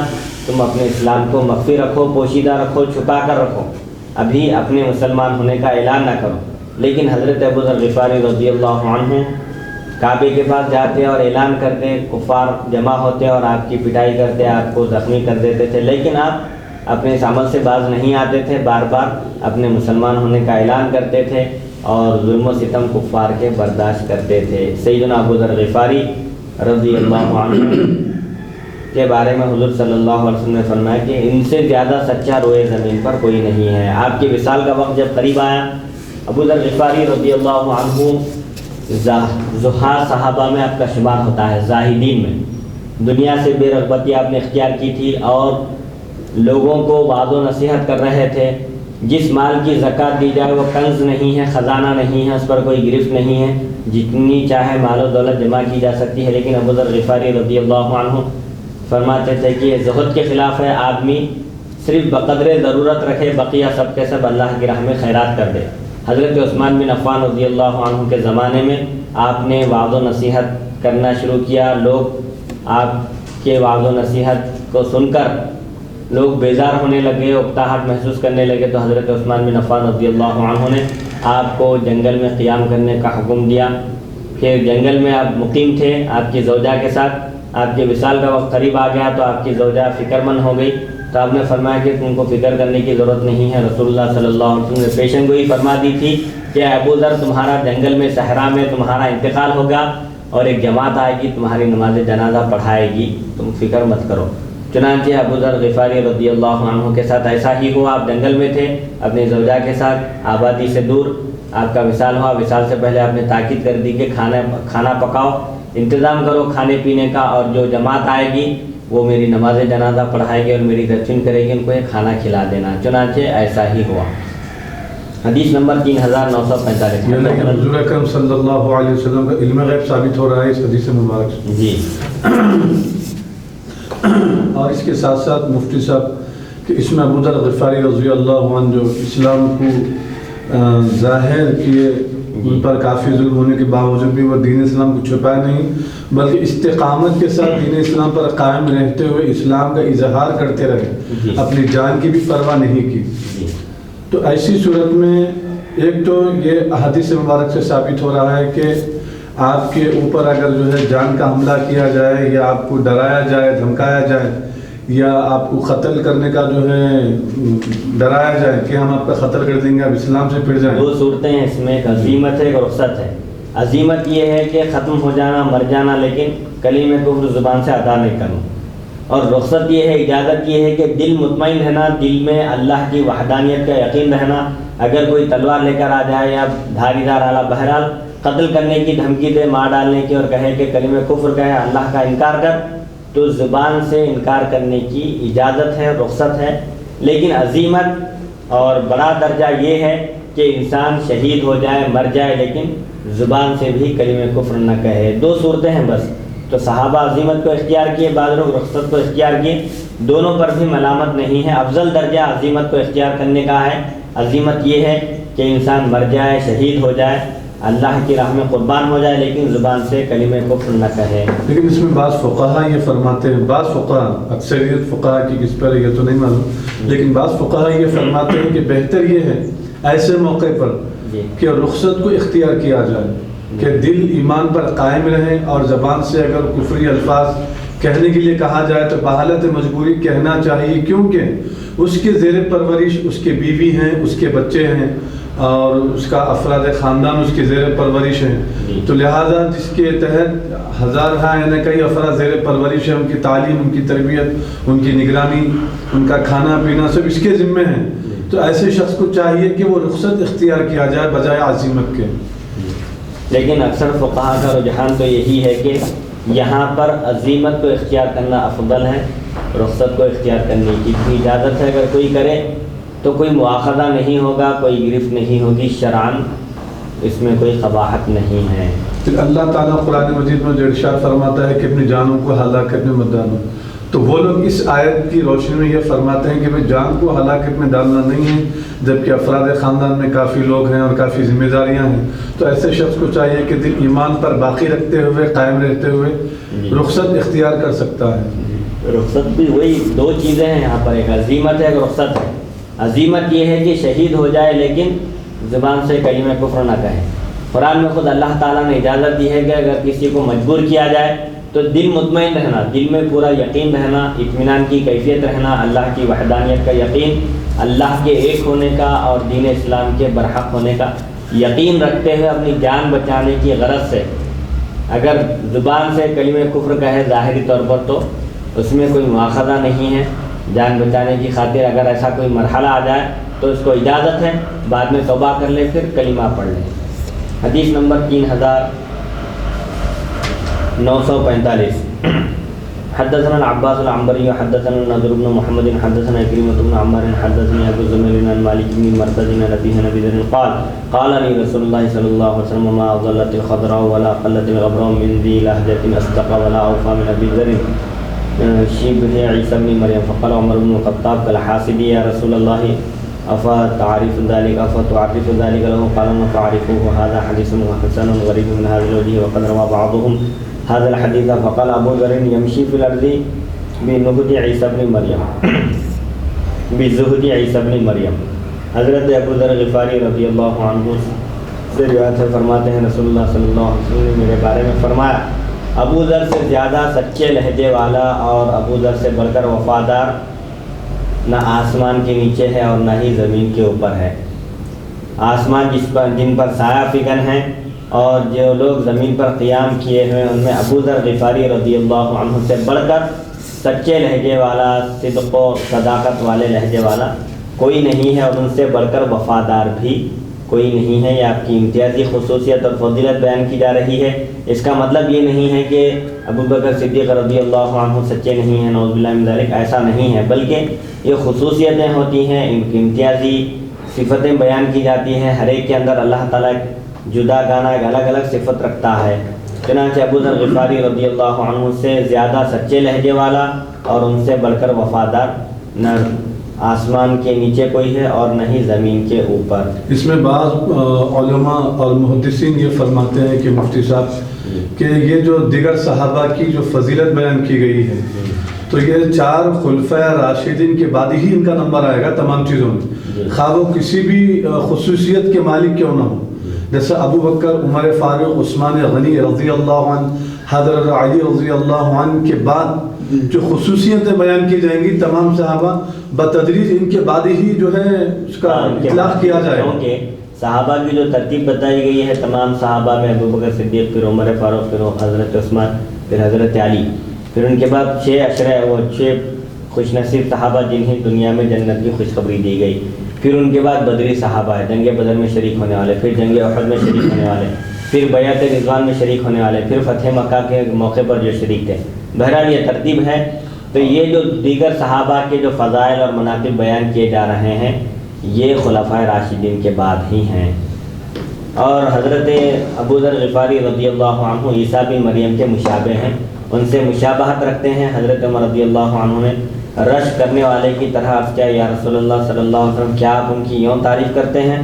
[SPEAKER 1] تم اپنے اسلام کو مخفی رکھو، پوشیدہ رکھو، چھپا کر رکھو، ابھی اپنے مسلمان ہونے کا اعلان نہ کرو۔ لیکن حضرت ابو ذر غفاری رضی اللہ عنہ کعبے کے پاس جاتے اور اعلان کرتے، کفار جمع ہوتے اور آپ کی پٹائی کرتے، آپ کو زخمی کر دیتے تھے، لیکن آپ اپنے اس عمل سے باز نہیں آتے تھے، بار بار اپنے مسلمان ہونے کا اعلان کرتے تھے اور ظلم و ستم کفار کے برداشت کرتے تھے۔ سیدنا ابو ذر غفاری رضی اللہ عنہ کے بارے میں حضور صلی اللہ علیہ وسلم نے فرمایا کہ ان سے زیادہ سچا روئے زمین پر کوئی نہیں ہے۔ آپ کے وصال کا وقت جب قریب آیا، ابو ذر غفاری رضی اللہ عنہ زہاد صحابہ میں آپ کا شمار ہوتا ہے، زاہدین میں۔ دنیا سے بے رغبتی آپ نے اختیار کی تھی اور لوگوں کو وعظ و نصیحت کر رہے تھے۔ جس مال کی زکوٰۃ دی جائے وہ کنز نہیں ہے، خزانہ نہیں ہے، اس پر کوئی گرفت نہیں ہے، جتنی چاہے مال و دولت جمع کی جا سکتی ہے، لیکن ابو ذر غفاری رضی اللہ عنہ فرماتے تھے کہ یہ زہد کے خلاف ہے، آدمی صرف بقدر ضرورت رکھے، بقیہ سب کے سب اللہ کی راہ میں خیرات کر دے۔ حضرت عثمان بن عفان رضی اللہ عنہ کے زمانے میں آپ نے وعظ و نصیحت کرنا شروع کیا، لوگ آپ کے وعظ و نصیحت کو سن کر لوگ بیزار ہونے لگے، اکتاہٹ محسوس کرنے لگے، تو حضرت عثمان بن عفان رضی اللہ عنہ نے آپ کو جنگل میں قیام کرنے کا حکم دیا۔ پھر جنگل میں آپ مقیم تھے آپ کی زوجہ کے ساتھ، آپ کے وصال کا وقت قریب آ گیا تو آپ کی زوجہ فکر مند ہو گئی، تو آپ نے فرمایا کہ تم کو فکر کرنے کی ضرورت نہیں ہے۔ رسول اللہ صلی اللہ علیہ وسلم نے پیشن گوئی فرما دی تھی کہ ابو ذر تمہارا جنگل میں صحرا میں تمہارا انتقال ہوگا اور ایک جماعت آئے گی تمہاری نماز جنازہ پڑھائے گی، تم فکر مت کرو۔ چنانچہ ابو ذر غفاری رضی اللہ عنہ کے ساتھ ایسا ہی ہوا، آپ جنگل میں تھے اپنی زوجہ کے ساتھ، آبادی سے دور، آپ کا وصال ہوا۔ وصال سے پہلے آپ نے تاکید کر دی کہ کھانا پکاؤ، انتظام کرو کھانے پینے کا، اور جو جماعت آئے گی وہ میری نماز جنازہ پڑھائے گی اور میری دفن کرے گی، ان کو یہ کھانا کھلا دینا۔ چنانچہ ایسا ہی ہوا۔ حدیث نمبر 3945۔
[SPEAKER 2] یہ حضور اکرم صلی اللہ علیہ وسلم کا علم غیب ثابت ہو رہا ہے اس حدیث مبارک سے۔
[SPEAKER 1] جی،
[SPEAKER 2] اور اس کے ساتھ ساتھ مفتی صاحب کہ اس میں ابو ذر غفاری رضی اللہ عنہ جو اسلام کو ظاہر کیے، ان پر کافی ظلم ہونے کے باوجود بھی وہ دین اسلام کو چھپائے نہیں، بلکہ استقامت کے ساتھ دین اسلام پر قائم رہتے ہوئے اسلام کا اظہار کرتے رہے، اپنی جان کی بھی پرواہ نہیں کی۔ تو ایسی صورت میں ایک تو یہ احادیث مبارک سے ثابت ہو رہا ہے کہ آپ کے اوپر اگر جو ہے جان کا حملہ کیا جائے یا آپ کو ڈرایا جائے، دھمکایا جائے، یا آپ کو قتل کرنے کا جو ہے ڈرایا جائے کہ ہم آپ کا قتل کر دیں گے، آپ اسلام سے پھر جائیں۔
[SPEAKER 1] دو صورتیں ہیں اس میں، ایک عزیمت ہے، ایک رخصت ہے۔ عزیمت یہ ہے کہ ختم ہو جانا، مر جانا، لیکن کلمہ کفر زبان سے ادا نہیں کرنا، اور رخصت یہ ہے، اجازت یہ ہے کہ دل مطمئن رہنا، دل میں اللہ کی وحدانیت کا یقین رہنا۔ اگر کوئی تلوار لے کر آ جائے یا دھاری دار آلہ، بہرحال قتل کرنے کی دھمکی دے، مار ڈالنے کی، اور کہے کہ کلمہ کفر کہے، اللہ کا انکار کر، تو زبان سے انکار کرنے کی اجازت ہے، رخصت ہے۔ لیکن عزیمت اور بڑا درجہ یہ ہے کہ انسان شہید ہو جائے، مر جائے، لیکن زبان سے بھی کلمہ کفر نہ کہے۔ دو صورتیں ہیں بس۔ تو صحابہ عزیمت کو اختیار کیے، بعض لوگ رخصت کو اختیار کیے، دونوں پر بھی ملامت نہیں ہے۔ افضل درجہ عزیمت کو اختیار کرنے کا ہے۔ عزیمت یہ ہے کہ انسان مر جائے، شہید ہو جائے، اللہ کی راہ میں قربان ہو جائے، لیکن زبان سے کلمہ کفر نہ کہے۔
[SPEAKER 2] لیکن اس میں بعض فقہا یہ فرماتے ہیں، بعض فقہا، اکثریت فقہا کی کس پر یہ تو نہیں معلوم، لیکن بعض فقہا یہ فرماتے ہیں کہ بہتر یہ ہے ایسے موقع پر کہ رخصت کو اختیار کیا جائے، کہ دل ایمان پر قائم رہے، اور زبان سے اگر کفری الفاظ کہنے کے لیے کہا جائے تو بحالت مجبوری کہنا چاہیے، کیونکہ اس کے زیر پرورش اس کے بیوی ہیں، اس کے بچے ہیں، اور اس کا افراد خاندان اس کے زیر پرورش ہیں۔ تو لہٰذا جس کے تحت ہزارہ یعنی کئی افراد زیر پرورش ہیں، ان کی تعلیم، ان کی تربیت، ان کی نگرانی، ان کا کھانا پینا سب اس کے ذمے ہیں، تو ایسے شخص کو چاہیے کہ وہ رخصت اختیار کیا جائے بجائے عزیمت کے۔
[SPEAKER 1] لیکن اکثر فقہا کا رجحان تو یہی ہے کہ یہاں پر عزیمت کو اختیار کرنا افضل ہے، رخصت کو اختیار کرنے کی بھی اجازت ہے۔ اگر کوئی کرے تو کوئی مواخذہ نہیں ہوگا، کوئی گرفت نہیں ہوگی، شرعاً اس میں کوئی قباحت نہیں ہے۔
[SPEAKER 2] پھر اللہ تعالیٰ قرآن مجید میں جو ارشاد فرماتا ہے کہ اپنی جانوں کو ہلاکت میں مت ڈالو، تو وہ لوگ اس آیت کی روشنی میں یہ فرماتے ہیں کہ بھائی جان کو ہلاکت میں ڈالنا نہیں ہے، جبکہ افراد خاندان میں کافی لوگ ہیں اور کافی ذمہ داریاں ہیں، تو ایسے شخص کو چاہیے کہ دل ایمان پر باقی رکھتے ہوئے، قائم رہتے ہوئے رخصت اختیار کر سکتا ہے۔
[SPEAKER 1] رخصت بھی وہی دو چیزیں ہیں یہاں پر، ایک عزیمت ہے، ایک رخصت ہے۔ عزیمت یہ ہے کہ شہید ہو جائے لیکن زبان سے کلمہ کفر نہ کہے۔ قرآن میں خود اللہ تعالیٰ نے اجازت دی ہے کہ اگر کسی کو مجبور کیا جائے تو دل مطمئن رہنا، دل میں پورا یقین رہنا، اطمینان کی کیفیت رہنا، اللہ کی وحدانیت کا یقین، اللہ کے ایک ہونے کا اور دین اسلام کے برحق ہونے کا یقین رکھتے ہوئے اپنی جان بچانے کی غرض سے اگر زبان سے کلمہ کفر کہے ظاہری طور پر تو اس میں کوئی مواخذہ نہیں ہے۔ جان بچانے کی خاطر اگر ایسا کوئی مرحلہ آ جائے تو اس کو اجازت ہے، بعد میں توبہ کر لے، پھر کلمہ پڑھ لے۔ حدیث نمبر 3945۔ حدثنا العباس العنبری حدثنا النضر بن محمد حدثنا اکرمۃ بن عمار حدثني ابو الزبير عن مالك بن مرثد عن ابيه عن ابي ذر قال قال لي رسول الله صلى الله عليه وسلم ما ظلت الخضراء ولا قلت الغبراء من ذي لهجة اصدق ولا اوفى من ابي ذر شبه عيسى بن مريم فقال عمر بن الخطاب كالحاسبي يا رسول الله أفتعرف ذلك أفتعرف ذلك له قال ما تعرفه هذا حديث حسن غريب من هذا الوجه وقد روى بعضهم هذا الحديث فقال أبو ذر يمشي في الأرض بنهد عيسى بن مريم بزهد عيسى بن مريم. حضرت ابو ذر غفاری رضی اللہ عنہ سے روایت ہے، فرماتے ہیں رسول اللہ صلی اللہ علیہ وسلم نے میرے بارے میں فرمایا، ابو ذر سے زیادہ سچے لہجے والا اور ابو ذر سے بڑھ کر وفادار نہ آسمان کے نیچے ہے اور نہ ہی زمین کے اوپر ہے۔ آسمان جن پر سایہ فکن ہیں اور جو لوگ زمین پر قیام کیے ہوئے ان میں ابو ذر غفاری رضی اللہ عنہ سے بڑھ کر سچے لہجے والا، صدق و صداقت والے لہجے والا کوئی نہیں ہے، اور ان سے بڑھ کر وفادار بھی کوئی نہیں ہے۔ یہ آپ کی امتیازی خصوصیت اور فضیلت بیان کی جا رہی ہے۔ اس کا مطلب یہ نہیں ہے کہ ابو بکر صدیق رضی اللہ عنہ سچے نہیں ہیں، نعوذ باللہ من ذالک، ایسا نہیں ہے، بلکہ یہ خصوصیتیں ہوتی ہیں، ان کی امتیازی صفتیں بیان کی جاتی ہیں۔ ہر ایک کے اندر اللہ تعالیٰ جدا گانا ایک الگ الگ صفت رکھتا ہے۔ چنانچہ ابو ذر غفاری رضی اللہ عنہ سے زیادہ سچے لہجے والا اور ان سے بڑھ کر وفادار نہ آسمان کے نیچے کوئی ہے اور نہ ہی زمین کے اوپر۔
[SPEAKER 2] اس میں بعض علماء اور محدثین یہ فرماتے ہیں کہ مفتی صاحب کہ یہ جو دیگر صحابہ کی جو فضیلت بیان کی گئی ہے تو یہ 4 خلفۂ راشدین کے بعد ہی ان کا نمبر آئے گا تمام چیزوں میں، خواہ وہ کسی بھی خصوصیت کے مالک کیوں نہ ہو، جیسے ابو بکر، عمر فاروق، عثمان غنی رضی اللہ عنہ، حضرت علی رضی اللہ عنہ کے بعد جو خصوصیتیں بیان کی جائیں گی تمام صحابہ بتدریج ان کے بعد ہی جو ہے اس کا اطلاق کیا جائے گا۔
[SPEAKER 1] کیونکہ صحابہ کی جو ترتیب بتائی گئی ہے، تمام صحابہ میں ابو بکر صدیق، پھر عمر فاروق، پھر حضرت عثمان، پھر حضرت علی، پھر ان کے بعد 6 عشرہ وہ 6 خوش نصیب صحابہ جنہیں دنیا میں جنت کی خوشخبری دی گئی، پھر ان کے بعد بدری صحابہ ہے، جنگ بدر میں شریک ہونے والے، پھر جنگ احد میں شریک ہونے والے، پھر بیعت رضوان میں شریک ہونے والے، پھر فتح مکہ کے موقع پر جو شریک تھے۔ بہرحال یہ ترتیب ہے۔ تو یہ جو دیگر صحابہ کے جو فضائل اور مناقب بیان کیے جا رہے ہیں یہ خلفائے راشدین کے بعد ہی ہیں۔ اور حضرت ابو ذر غفاری رضی اللہ عنہ عیسیٰ بن مریم کے مشابہ ہیں، ان سے مشابہت رکھتے ہیں۔ حضرت عمر رضی اللہ عنہ نے رشک کرنے والے کی طرح عرض کیا، یا رسول اللہ صلی اللہ علیہ وسلم کیا آپ ان کی یوں تعریف کرتے ہیں؟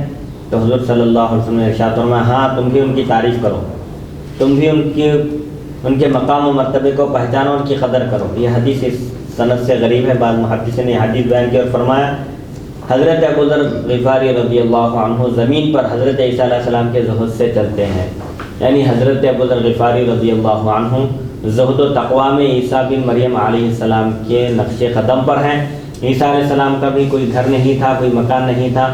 [SPEAKER 1] تو حضور صلی اللہ علیہ وسلم نے ارشاد فرمایا، ہاں تم بھی ان کی تعریف کرو، تم بھی ان کے مقام و مرتبے کو پہچانو، ان کی قدر کرو۔ یہ حدیث اس سند سے غریب ہے۔ بعض محدثین نے یہ حدیث بیان کی اور فرمایا حضرت ابو ذر غفاری رضی اللہ عنہ زمین پر حضرت عیسیٰ علیہ السلام کے زہد سے چلتے ہیں، یعنی حضرت ابو ذر غفاری رضی اللہ عنہ زہد و تقویٰ میں عیسیٰ بن مریم علیہ السلام کے نقش قدم پر ہیں۔ عیسیٰ علیہ السلام کا بھی کوئی گھر نہیں تھا، کوئی مکان نہیں تھا،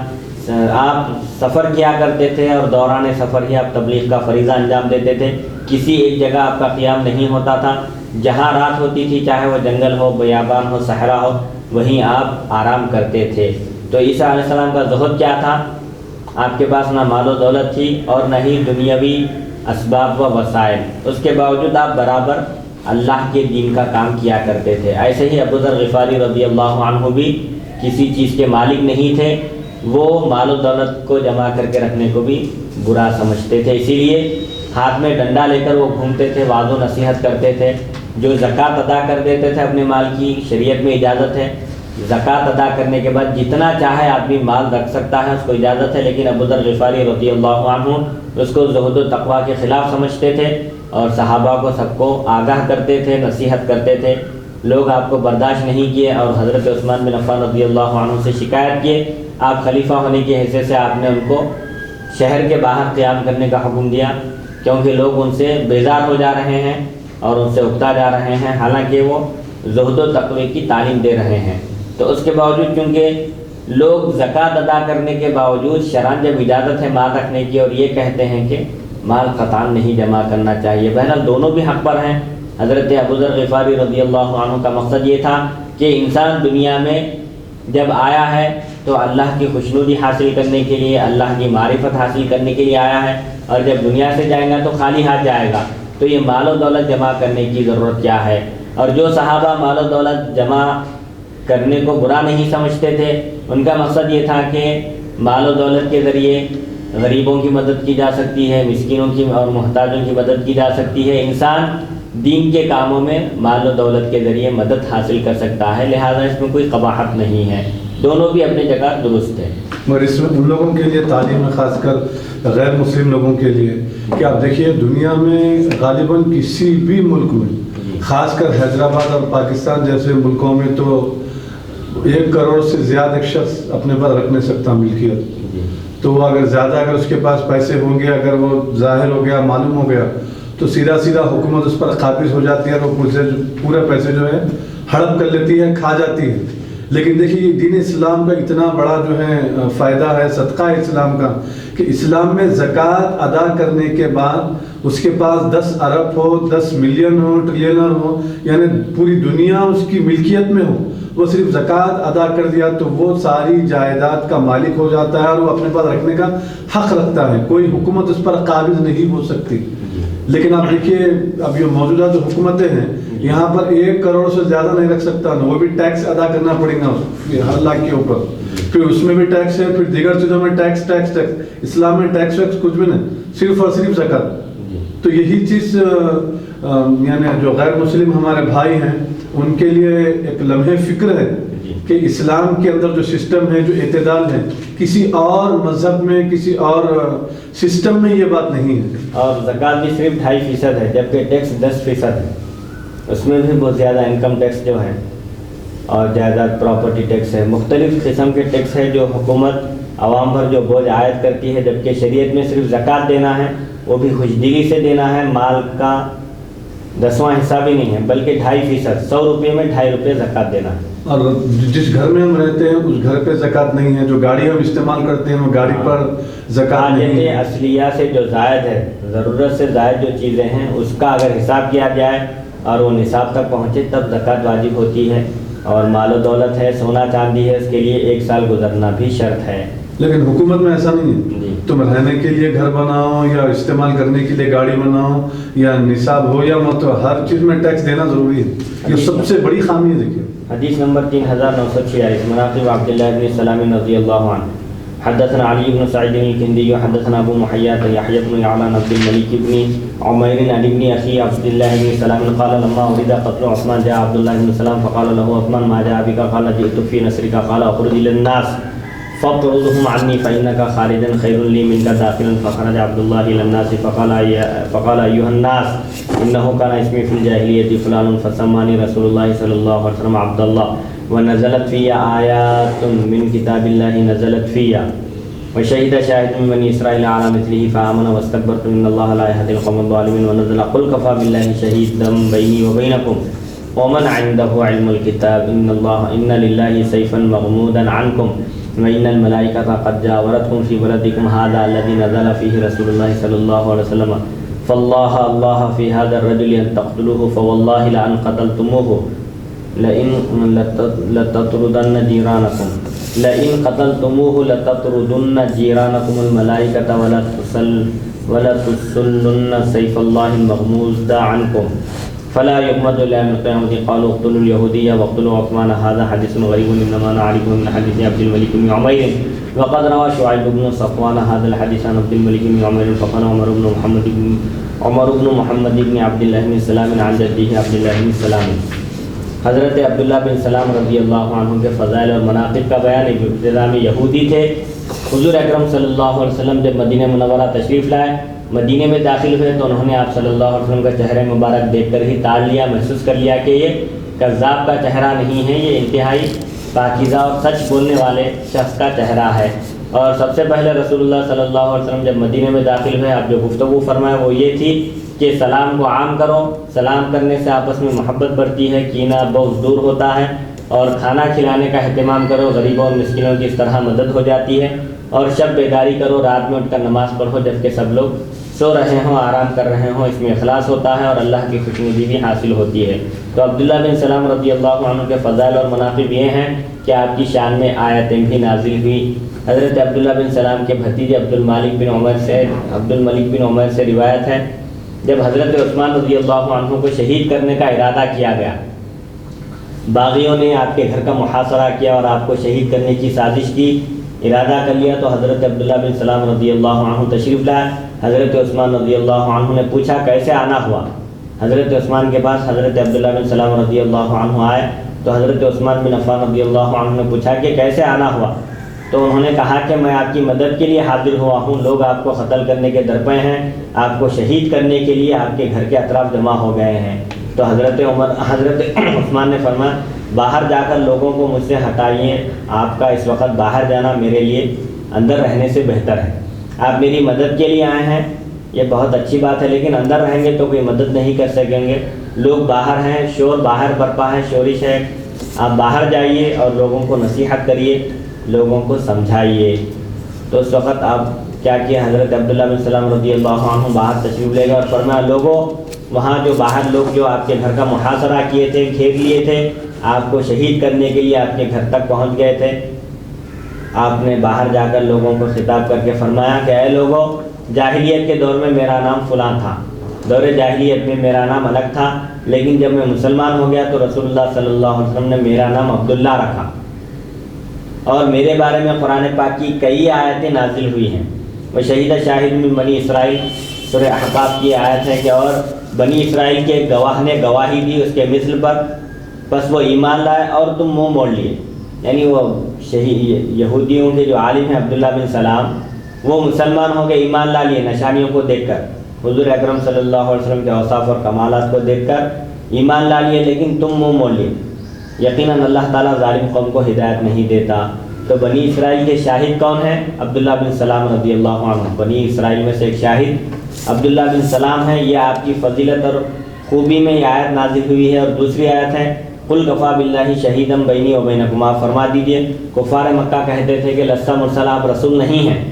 [SPEAKER 1] آپ سفر کیا کرتے تھے اور دوران سفر ہی آپ تبلیغ کا فریضہ انجام دیتے تھے۔ کسی ایک جگہ آپ کا قیام نہیں ہوتا تھا، جہاں رات ہوتی تھی چاہے وہ جنگل ہو، بیابان ہو، صحرا ہو، وہیں آپ آرام کرتے تھے۔ تو عیسیٰ علیہ السلام کا زہد کیا تھا؟ آپ کے پاس نہ مال و دولت تھی اور نہ ہی دنیاوی اسباب و وسائل، اس کے باوجود آپ برابر اللہ کے دین کا کام کیا کرتے تھے۔ ایسے ہی ابو ذر غفاری رضی اللہ عنہ بھی کسی چیز کے مالک نہیں تھے، وہ مال و دولت کو جمع کر کے رکھنے کو بھی برا سمجھتے تھے، اسی لیے ہاتھ میں ڈنڈا لے کر وہ گھومتے تھے، وعظ و نصیحت کرتے تھے۔ جو زکوٰۃ ادا کر دیتے تھے اپنے مال کی، شریعت میں اجازت ہے، زکوٰۃ ادا کرنے کے بعد جتنا چاہے آدمی مال رکھ سکتا ہے، اس کو اجازت ہے، لیکن ابو ذر غفاری رضی اللہ عنہ اس کو زہد و تقویٰ کے خلاف سمجھتے تھے اور صحابہ کو سب کو آگاہ کرتے تھے، نصیحت کرتے تھے۔ لوگ آپ کو برداشت نہیں کیے اور حضرت عثمان بن عفان رضی اللہ عنہ سے شکایت کیے۔ آپ خلیفہ ہونے کی حیثیت سے آپ نے ان کو شہر کے باہر قیام کرنے کا حکم دیا، کیونکہ لوگ ان سے بیزار ہو جا رہے ہیں اور ان سے اکتا جا رہے ہیں، حالانکہ وہ زہد و تقوی کی تعلیم دے رہے ہیں۔ تو اس کے باوجود چونکہ لوگ زکوٰۃ ادا کرنے کے باوجود شرعاً جب اجازت ہے مال رکھنے کی اور یہ کہتے ہیں کہ مال قطعاً نہیں جمع کرنا چاہیے، بہرحال دونوں بھی حق پر ہیں۔ حضرت ابو ذر غفاری رضی اللہ عنہ کا مقصد یہ تھا کہ انسان دنیا میں جب آیا ہے تو اللہ کی خوشنودی حاصل کرنے کے لیے، اللہ کی معرفت حاصل کرنے کے لیے آیا ہے، اور جب دنیا سے جائے گا تو خالی ہاتھ جائے گا، تو یہ مال و دولت جمع کرنے کی ضرورت کیا ہے؟ اور جو صحابہ مال و دولت جمع کرنے کو برا نہیں سمجھتے تھے، ان کا مقصد یہ تھا کہ مال و دولت کے ذریعے غریبوں کی مدد کی جا سکتی ہے، مسکینوں کی اور محتاجوں کی مدد کی جا سکتی ہے، انسان دین کے کاموں میں مال و دولت کے ذریعے مدد حاصل کر سکتا ہے، لہذا اس میں کوئی قباحت نہیں ہے۔ دونوں بھی اپنی جگہ درست ہے۔
[SPEAKER 2] مگر اس میں ان لوگوں کے لیے تعلیم ہے، خاص کر غیر مسلم لوگوں کے لیے، کہ آپ دیکھیے دنیا میں غالباً کسی بھی ملک میں، خاص کر حیدرآباد اور پاکستان جیسے ملکوں میں تو 1 کروڑ سے زیادہ ایک شخص اپنے پاس رکھ نہیں سکتا ملکیت۔ تو وہ اگر زیادہ اگر اس کے پاس پیسے ہوں گے، اگر وہ ظاہر ہو گیا، معلوم ہو گیا، تو سیدھا حکومت اس پر قابض ہو جاتی ہے اور وہ پورے پیسے جو ہے ہڑپ کر لیتی ہے، کھا جاتی ہے۔ لیکن دیکھیے دین اسلام کا اتنا بڑا جو ہے فائدہ ہے صدقہ اسلام کا، کہ اسلام میں زکوٰۃ ادا کرنے کے بعد اس کے پاس 10 ارب ہو، 10 ملین ہو، ٹریلر ہو، یعنی پوری دنیا اس کی ملکیت میں ہو، وہ صرف زکوٰۃ ادا کر دیا تو وہ ساری جائیداد کا مالک ہو جاتا ہے اور وہ اپنے پاس رکھنے کا حق رکھتا ہے، کوئی حکومت اس پر قابض نہیں ہو سکتی۔ لیکن آپ دیکھیے اب یہ موجودہ جو حکومتیں ہیں، یہاں پر 1 کروڑ سے زیادہ نہیں رکھ سکتا، وہ بھی ٹیکس ادا کرنا پڑے گا ہر لاکھ کے اوپر، پھر اس میں بھی ٹیکس ہے، پھر دیگر چیزوں میں ٹیکس۔ اسلام میں ٹیکس ویکس کچھ بھی نہیں، صرف اور صرف زکوٰۃ۔ تو یہی چیز یعنی جو غیر مسلم ہمارے بھائی ہیں ان کے لیے ایک لمحے فکر ہے کہ اسلام کے اندر جو سسٹم ہے، جو اعتدال ہے، کسی اور مذہب میں، کسی اور سسٹم میں یہ بات نہیں ہے۔
[SPEAKER 1] اور زکوٰۃ بھی صرف 2.5% ہے، جبکہ ٹیکس 10% ہے، اس میں بھی بہت زیادہ انکم ٹیکس جو ہے اور جائیداد پراپرٹی ٹیکس ہے، مختلف قسم کے ٹیکس ہے جو حکومت عوام پر جو بوجھ عائد کرتی ہے، جبکہ شریعت میں صرف زکوٰۃ دینا ہے، وہ بھی خوشدلی سے دینا ہے، مال کا 10واں حصہ بھی نہیں ہے، بلکہ 2.5%، 100 روپے میں 2.5 روپے زکوٰۃ دینا ہے۔
[SPEAKER 2] اور جس گھر میں ہم رہتے ہیں اس گھر پہ زکوٰۃ نہیں ہے، جو گاڑی ہم استعمال کرتے ہیں وہ گاڑی پر زکوٰۃ نہیں ہے۔
[SPEAKER 1] اصلیہ سے جو زائد ہے، ضرورت سے زائد جو چیزیں ہیں اس کا اگر حساب کیا جائے اور وہ نصاب تک پہنچے تب زکوٰۃ واجب ہوتی ہے۔ اور مال و دولت ہے، سونا چاندی ہے، اس کے لیے 1 سال گزرنا بھی شرط ہے۔
[SPEAKER 2] لیکن حکومت میں ایسا نہیں ہے، تم رہنے کے لیے گھر بناؤ یا استعمال کرنے کے لیے گاڑی بناؤ یا نصاب ہو یا مت ہو، ہر چیز میں ٹیکس دینا ضروری ہے۔ یہ سب سے بڑی خامی ہے۔ دیکھیے
[SPEAKER 1] حدیث نمبر 3946، مناقب عبداللہ بن سلام رضی اللہ عنہ، حدثنا علی بن سعید الکندی حدثنا ابو محیات یحیی بن یعلا عبد الملک بن عمیر عن ابن اخی عبداللہ بن سلام قال لما اريد قتل عثمان جاء عبداللہ بن سلام فقال له عثمان ما جاء بك؟ قال جئت في نصرك، قال اخرج للناس فاطردهم عني فإنك خارجا خير لي منك داخلا، فخرج عبد الله إلى الناس فقال أيها الناس إنه كان اسمي في الجاهلية فلان فسماني رسول الله صلى الله عليه وسلم عبد الله ونزلت في آيات من كتاب الله نزلت في وشهد شاهد من بني إسرائيل على مثله فآمن واستكبرت إن الله لا يهدي القوم الظالمين، ونزل قل كفى بالله شهيدا بيني وبينكم ومن عنده علم الكتاب إن لله سيفا مغمودا عنكم وإن الملائكة قد جاورتكم في بلدكم هذا الذي نزل فيه رسول الله صلى الله عليه وسلم فالله الله في هذا الرجل أن تقتلوه فوالله لأن قتلتموه لئن لتطردن جيرانكم الملائكة ولا تسلن سيف الله المغموز عنكم فلا يغمد إلا من القيامة، قالوا اقتلوا اليهودي واقتلوا عثمان، هذا حديث غريب إنما نعرفه من حديث عبد الملك بن عمير، وقد روى شعيب بن صفوان هذا الحديث عن عبد الملك بن عمير، فقال عمر بن محمد بن عبد الله بن سلام عن جده عبد الله بن سلام۔ حضرت عبداللہ بن سلام رضی اللہ عنہ کے فضائل اور مناقب کا بیان ہے۔ ابتدا میں یہودی تھے، حضور اکرم صلی اللہ علیہ وسلم جب مدینہ منورہ تشریف لائے، مدینے میں داخل ہوئے تو انہوں نے آپ صلی اللہ علیہ وسلم کا چہرہ مبارک دیکھ کر ہی تال لیا، محسوس کر لیا کہ یہ کذاب کا چہرہ نہیں ہے، یہ انتہائی پاکیزہ اور سچ بولنے والے شخص کا چہرہ ہے۔ اور سب سے پہلے رسول اللہ صلی اللہ علیہ وسلم جب مدینے میں داخل ہوئے، آپ جو گفتگو فرمائے وہ یہ تھی کہ سلام کو عام کرو، سلام کرنے سے آپس میں محبت بڑھتی ہے، کینہ بغض دور ہوتا ہے، اور کھانا کھلانے کا اہتمام کرو، غریبوں اور مسکینوں کی اس طرح مدد ہو جاتی ہے، اور شب بیداری کرو، رات میں اٹھ کر نماز پڑھو جبکہ سب لوگ سو رہے ہوں، آرام کر رہے ہوں، اس میں اخلاص ہوتا ہے اور اللہ کی خوشنودی بھی حاصل ہوتی ہے۔ تو عبداللہ بن سلام رضی اللہ عنہ کے فضائل اور مناقب یہ ہیں کہ آپ کی شان میں آیتیں بھی نازل ہوئی۔ حضرت عبداللہ بن سلام کے بھتیجے عبد الملک بن عمیر سے روایت ہے، جب حضرت عثمان رضی اللہ عنہ کو شہید کرنے کا ارادہ کیا گیا، باغیوں نے آپ کے گھر کا محاصرہ کیا اور آپ کو شہید کرنے کی سازش کی، ارادہ کر لیا، تو حضرت عبداللہ بن سلام رضی اللہ عنہ تشریف لائے۔ حضرت عثمان رضی اللہ عنہ نے پوچھا کیسے آنا ہوا؟ حضرت عثمان کے پاس حضرت عبداللہ بن سلام رضی اللہ عنہ آئے تو حضرت عثمان بن عفان رضی اللہ عنہ نے پوچھا کہ کیسے آنا ہوا؟ تو انہوں نے کہا کہ میں آپ کی مدد کے لیے حاضر ہوا ہوں، لوگ آپ کو قتل کرنے کے درپے ہیں، آپ کو شہید کرنے کے لیے آپ کے گھر کے اطراف جمع ہو گئے ہیں۔ تو حضرت عثمان نے فرمایا باہر جا کر لوگوں کو مجھ سے ہٹائیے، آپ کا اس وقت باہر جانا میرے لیے اندر رہنے سے بہتر ہے۔ آپ میری مدد کے لیے آئے ہیں، یہ بہت اچھی بات ہے، لیکن اندر رہیں گے تو کوئی مدد نہیں کر سکیں گے، لوگ باہر ہیں، شور باہر برپا ہے، شورش ہے، آپ باہر جائیے اور لوگوں کو نصیحت کریے، لوگوں کو سمجھائیے۔ تو اس وقت آپ کیا کیا، حضرت عبداللہ بن سلام رضی اللہ عنہ باہر تشریف لے گئے اور فرمایا لوگوں، وہاں جو باہر لوگ جو آپ کے گھر کا محاصرہ کیے تھے، گھیر لیے تھے، آپ کو شہید کرنے کے لیے آپ کے گھر تک پہنچ گئے تھے، آپ نے باہر جا کر لوگوں کو خطاب کر کے فرمایا کہ اے لوگوں، جاہلیت کے دور میں میرا نام فلاں تھا، دور جاہلیت میں میرا نام الگ تھا، لیکن جب میں مسلمان ہو گیا تو رسول اللہ صلی اللہ علیہ وسلم نے میرا نام عبداللہ رکھا، اور میرے بارے میں قرآن پاک کی کئی آیتیں نازل ہوئی ہیں۔ وہ شہید شاہد من بنی اسرائیل، سورہ احقاف کی آیت ہے کہ اور بنی اسرائیل کے گواہ نے گواہی دی اس کے مثل پر، بس وہ ایمان لائے اور تم منہ موڑ لیے۔ یعنی وہ یہودیوں کے جو عالم ہیں عبداللہ بن سلام، وہ مسلمان ہو کے ایمان لا لیے نشانیوں کو دیکھ کر، حضور اکرم صلی اللہ علیہ وسلم کے اوصاف اور کمالات کو دیکھ کر ایمان لا لیے، لیکن تم منہ موڑ لیے۔ یقیناً اللہ تعالیٰ ظالم قوم کو ہدایت نہیں دیتا۔ تو بنی اسرائیل کے شاہد کون ہیں؟ عبداللہ بن سلام رضی اللہ عنہ، بنی اسرائیل میں سے ایک شاہد عبداللہ بن سلام ہے۔ یہ آپ کی فضیلت اور خوبی میں یہ آیت نازل ہوئی ہے۔ اور دوسری آیت ہے قل کفا باللہ شہیدا بینی و بینکم، آپ فرما دیجئے، کفار مکہ کہتے تھے کہ لست مرسل، آپ رسول نہیں ہیں،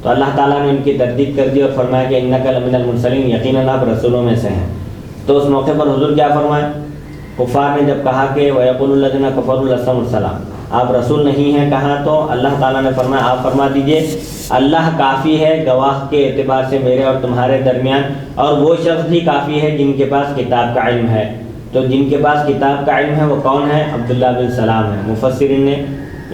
[SPEAKER 1] تو اللہ تعالیٰ نے ان کی تردید کر دی اور فرمایا کہ انک لمن المرسلین، یقیناً آپ رسولوں میں سے ہیں۔ تو اس موقع پر حضور کیا فرمائے؟ کفار نے جب کہا کہ وَيَقُولُ الَّذِينَ كَفَرُوا لَسْتَ مُرْسَلًا، آپ رسول نہیں ہیں کہا، تو اللہ تعالیٰ نے فرمایا آپ فرما دیجئے اللہ کافی ہے گواہ کے اعتبار سے میرے اور تمہارے درمیان، اور وہ شخص بھی کافی ہے جن کے پاس کتاب کا علم ہے۔ تو جن کے پاس کتاب کا علم ہے وہ کون ہے؟ عبداللہ بن سلام ہے۔ مفسرین نے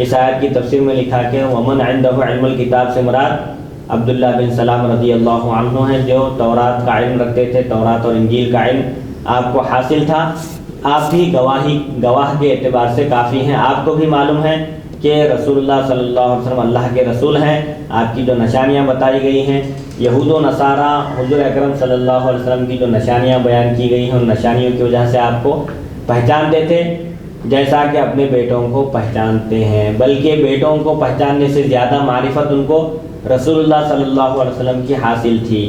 [SPEAKER 1] اس آیت کی تفسیر میں لکھا کہ وَمَنْ عِنْدَهُ عِلْمُ الْكِتاب سے مراد عبداللہ بن سلام رضی اللہ عنہ ہیں، جو تورات کا علم رکھتے تھے، تورات اور انجیل کا علم آپ کو حاصل تھا۔ آپ بھی گواہ کے اعتبار سے کافی ہیں۔ آپ کو بھی معلوم ہے کہ رسول اللہ صلی اللہ علیہ وسلم اللہ کے رسول ہیں۔ آپ کی جو نشانیاں بتائی گئی ہیں، یہود و نصارہ حضور اکرم صلی اللہ علیہ وسلم کی جو نشانیاں بیان کی گئی ہیں، ان نشانیوں کی وجہ سے آپ کو پہچانتے تھے جیسا کہ اپنے بیٹوں کو پہچانتے ہیں، بلکہ بیٹوں کو پہچاننے سے زیادہ معرفت ان کو رسول اللہ صلی اللہ علیہ وسلم کی حاصل تھی۔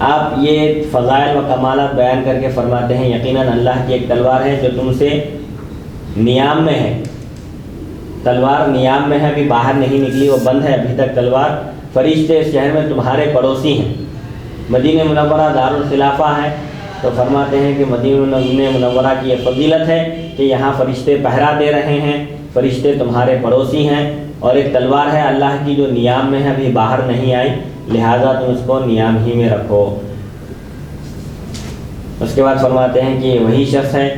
[SPEAKER 1] آپ یہ فضائل و کمالات بیان کر کے فرماتے ہیں یقیناً اللہ کی ایک تلوار ہے جو تم سے نیام میں ہے، تلوار نیام میں ہے، ابھی باہر نہیں نکلی، وہ بند ہے ابھی تک تلوار۔ فرشتے اس شہر میں تمہارے پڑوسی ہیں۔ مدینہ منورہ دارالخلافہ ہے، تو فرماتے ہیں کہ مدینہ منورہ کی یہ فضیلت ہے کہ یہاں فرشتے پہرا دے رہے ہیں، فرشتے تمہارے پڑوسی ہیں، اور ایک تلوار ہے اللہ کی جو نیام میں ہے، ابھی باہر نہیں آئی، لہٰذا تم اس کو نیام ہی میں رکھو۔ اس کے بعد فرماتے ہیں کہ وہی شخص ہے،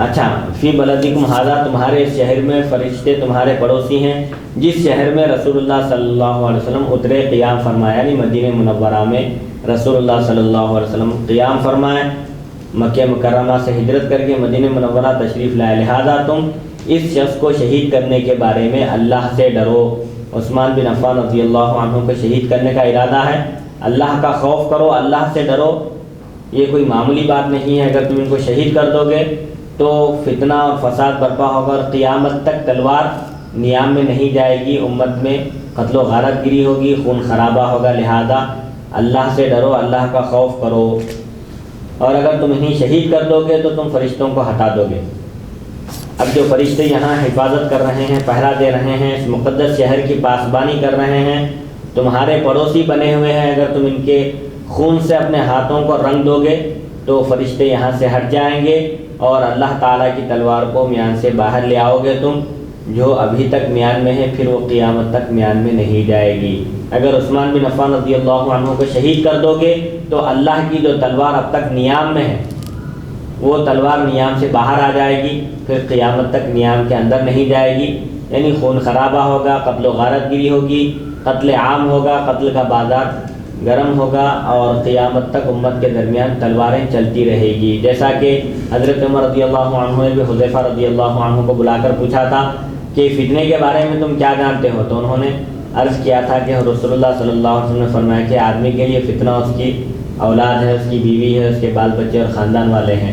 [SPEAKER 1] اچھا فی بلدکم ھذا، تمہارے اس شہر میں فرشتے تمہارے پڑوسی ہیں جس شہر میں رسول اللہ صلی اللہ علیہ وسلم اترے، قیام فرمایا، یعنی مدینہ منورہ میں رسول اللہ صلی اللہ علیہ وسلم قیام فرمائے، مکہ مکرمہ سے ہجرت کر کے مدینہ منورہ تشریف لائے، لہٰذا تم اس شخص کو شہید کرنے کے بارے میں اللہ سے ڈرو۔ عثمان بن عفان رضی اللہ عنہ کو شہید کرنے کا ارادہ ہے، اللہ کا خوف کرو، اللہ سے ڈرو، یہ کوئی معمولی بات نہیں ہے۔ اگر تم ان کو شہید کر دو گے تو فتنہ اور فساد برپا ہوگا، اور قیامت تک تلوار نیام میں نہیں جائے گی، امت میں قتل و غارت گری ہوگی، خون خرابہ ہوگا، لہذا اللہ سے ڈرو، اللہ کا خوف کرو، اور اگر تم انہیں شہید کر دو گے تو تم فرشتوں کو ہٹا دو گے۔ اب جو فرشتے یہاں حفاظت کر رہے ہیں، پہرا دے رہے ہیں، اس مقدس شہر کی پاسبانی کر رہے ہیں، تمہارے پڑوسی بنے ہوئے ہیں، اگر تم ان کے خون سے اپنے ہاتھوں کو رنگ دو گے تو فرشتے یہاں سے ہٹ جائیں گے، اور اللہ تعالیٰ کی تلوار کو میان سے باہر لے آؤ گے تم، جو ابھی تک میان میں ہے، پھر وہ قیامت تک میان میں نہیں جائے گی۔ اگر عثمان بن عفان رضی اللہ عنہ کو شہید کر دو گے تو اللہ کی جو تلوار اب تک نیام میں ہے وہ تلوار نیام سے باہر آ جائے گی، پھر قیامت تک نیام کے اندر نہیں جائے گی، یعنی خون خرابہ ہوگا، قتل و غارت گری ہوگی، قتل عام ہوگا، قتل کا بازار گرم ہوگا اور قیامت تک امت کے درمیان تلواریں چلتی رہے گی. جیسا کہ حضرت عمر رضی اللہ عنہ نے بھی حذیفہ رضی اللہ عنہ کو بلا کر پوچھا تھا کہ فتنے کے بارے میں تم کیا جانتے ہو؟ تو انہوں نے عرض کیا تھا کہ رسول اللہ صلی اللہ علیہ وسلم نے فرمایا کہ آدمی کے لیے فتنہ اس کی اولاد ہے، اس کی بیوی ہے، اس کے بال بچے اور خاندان والے ہیں،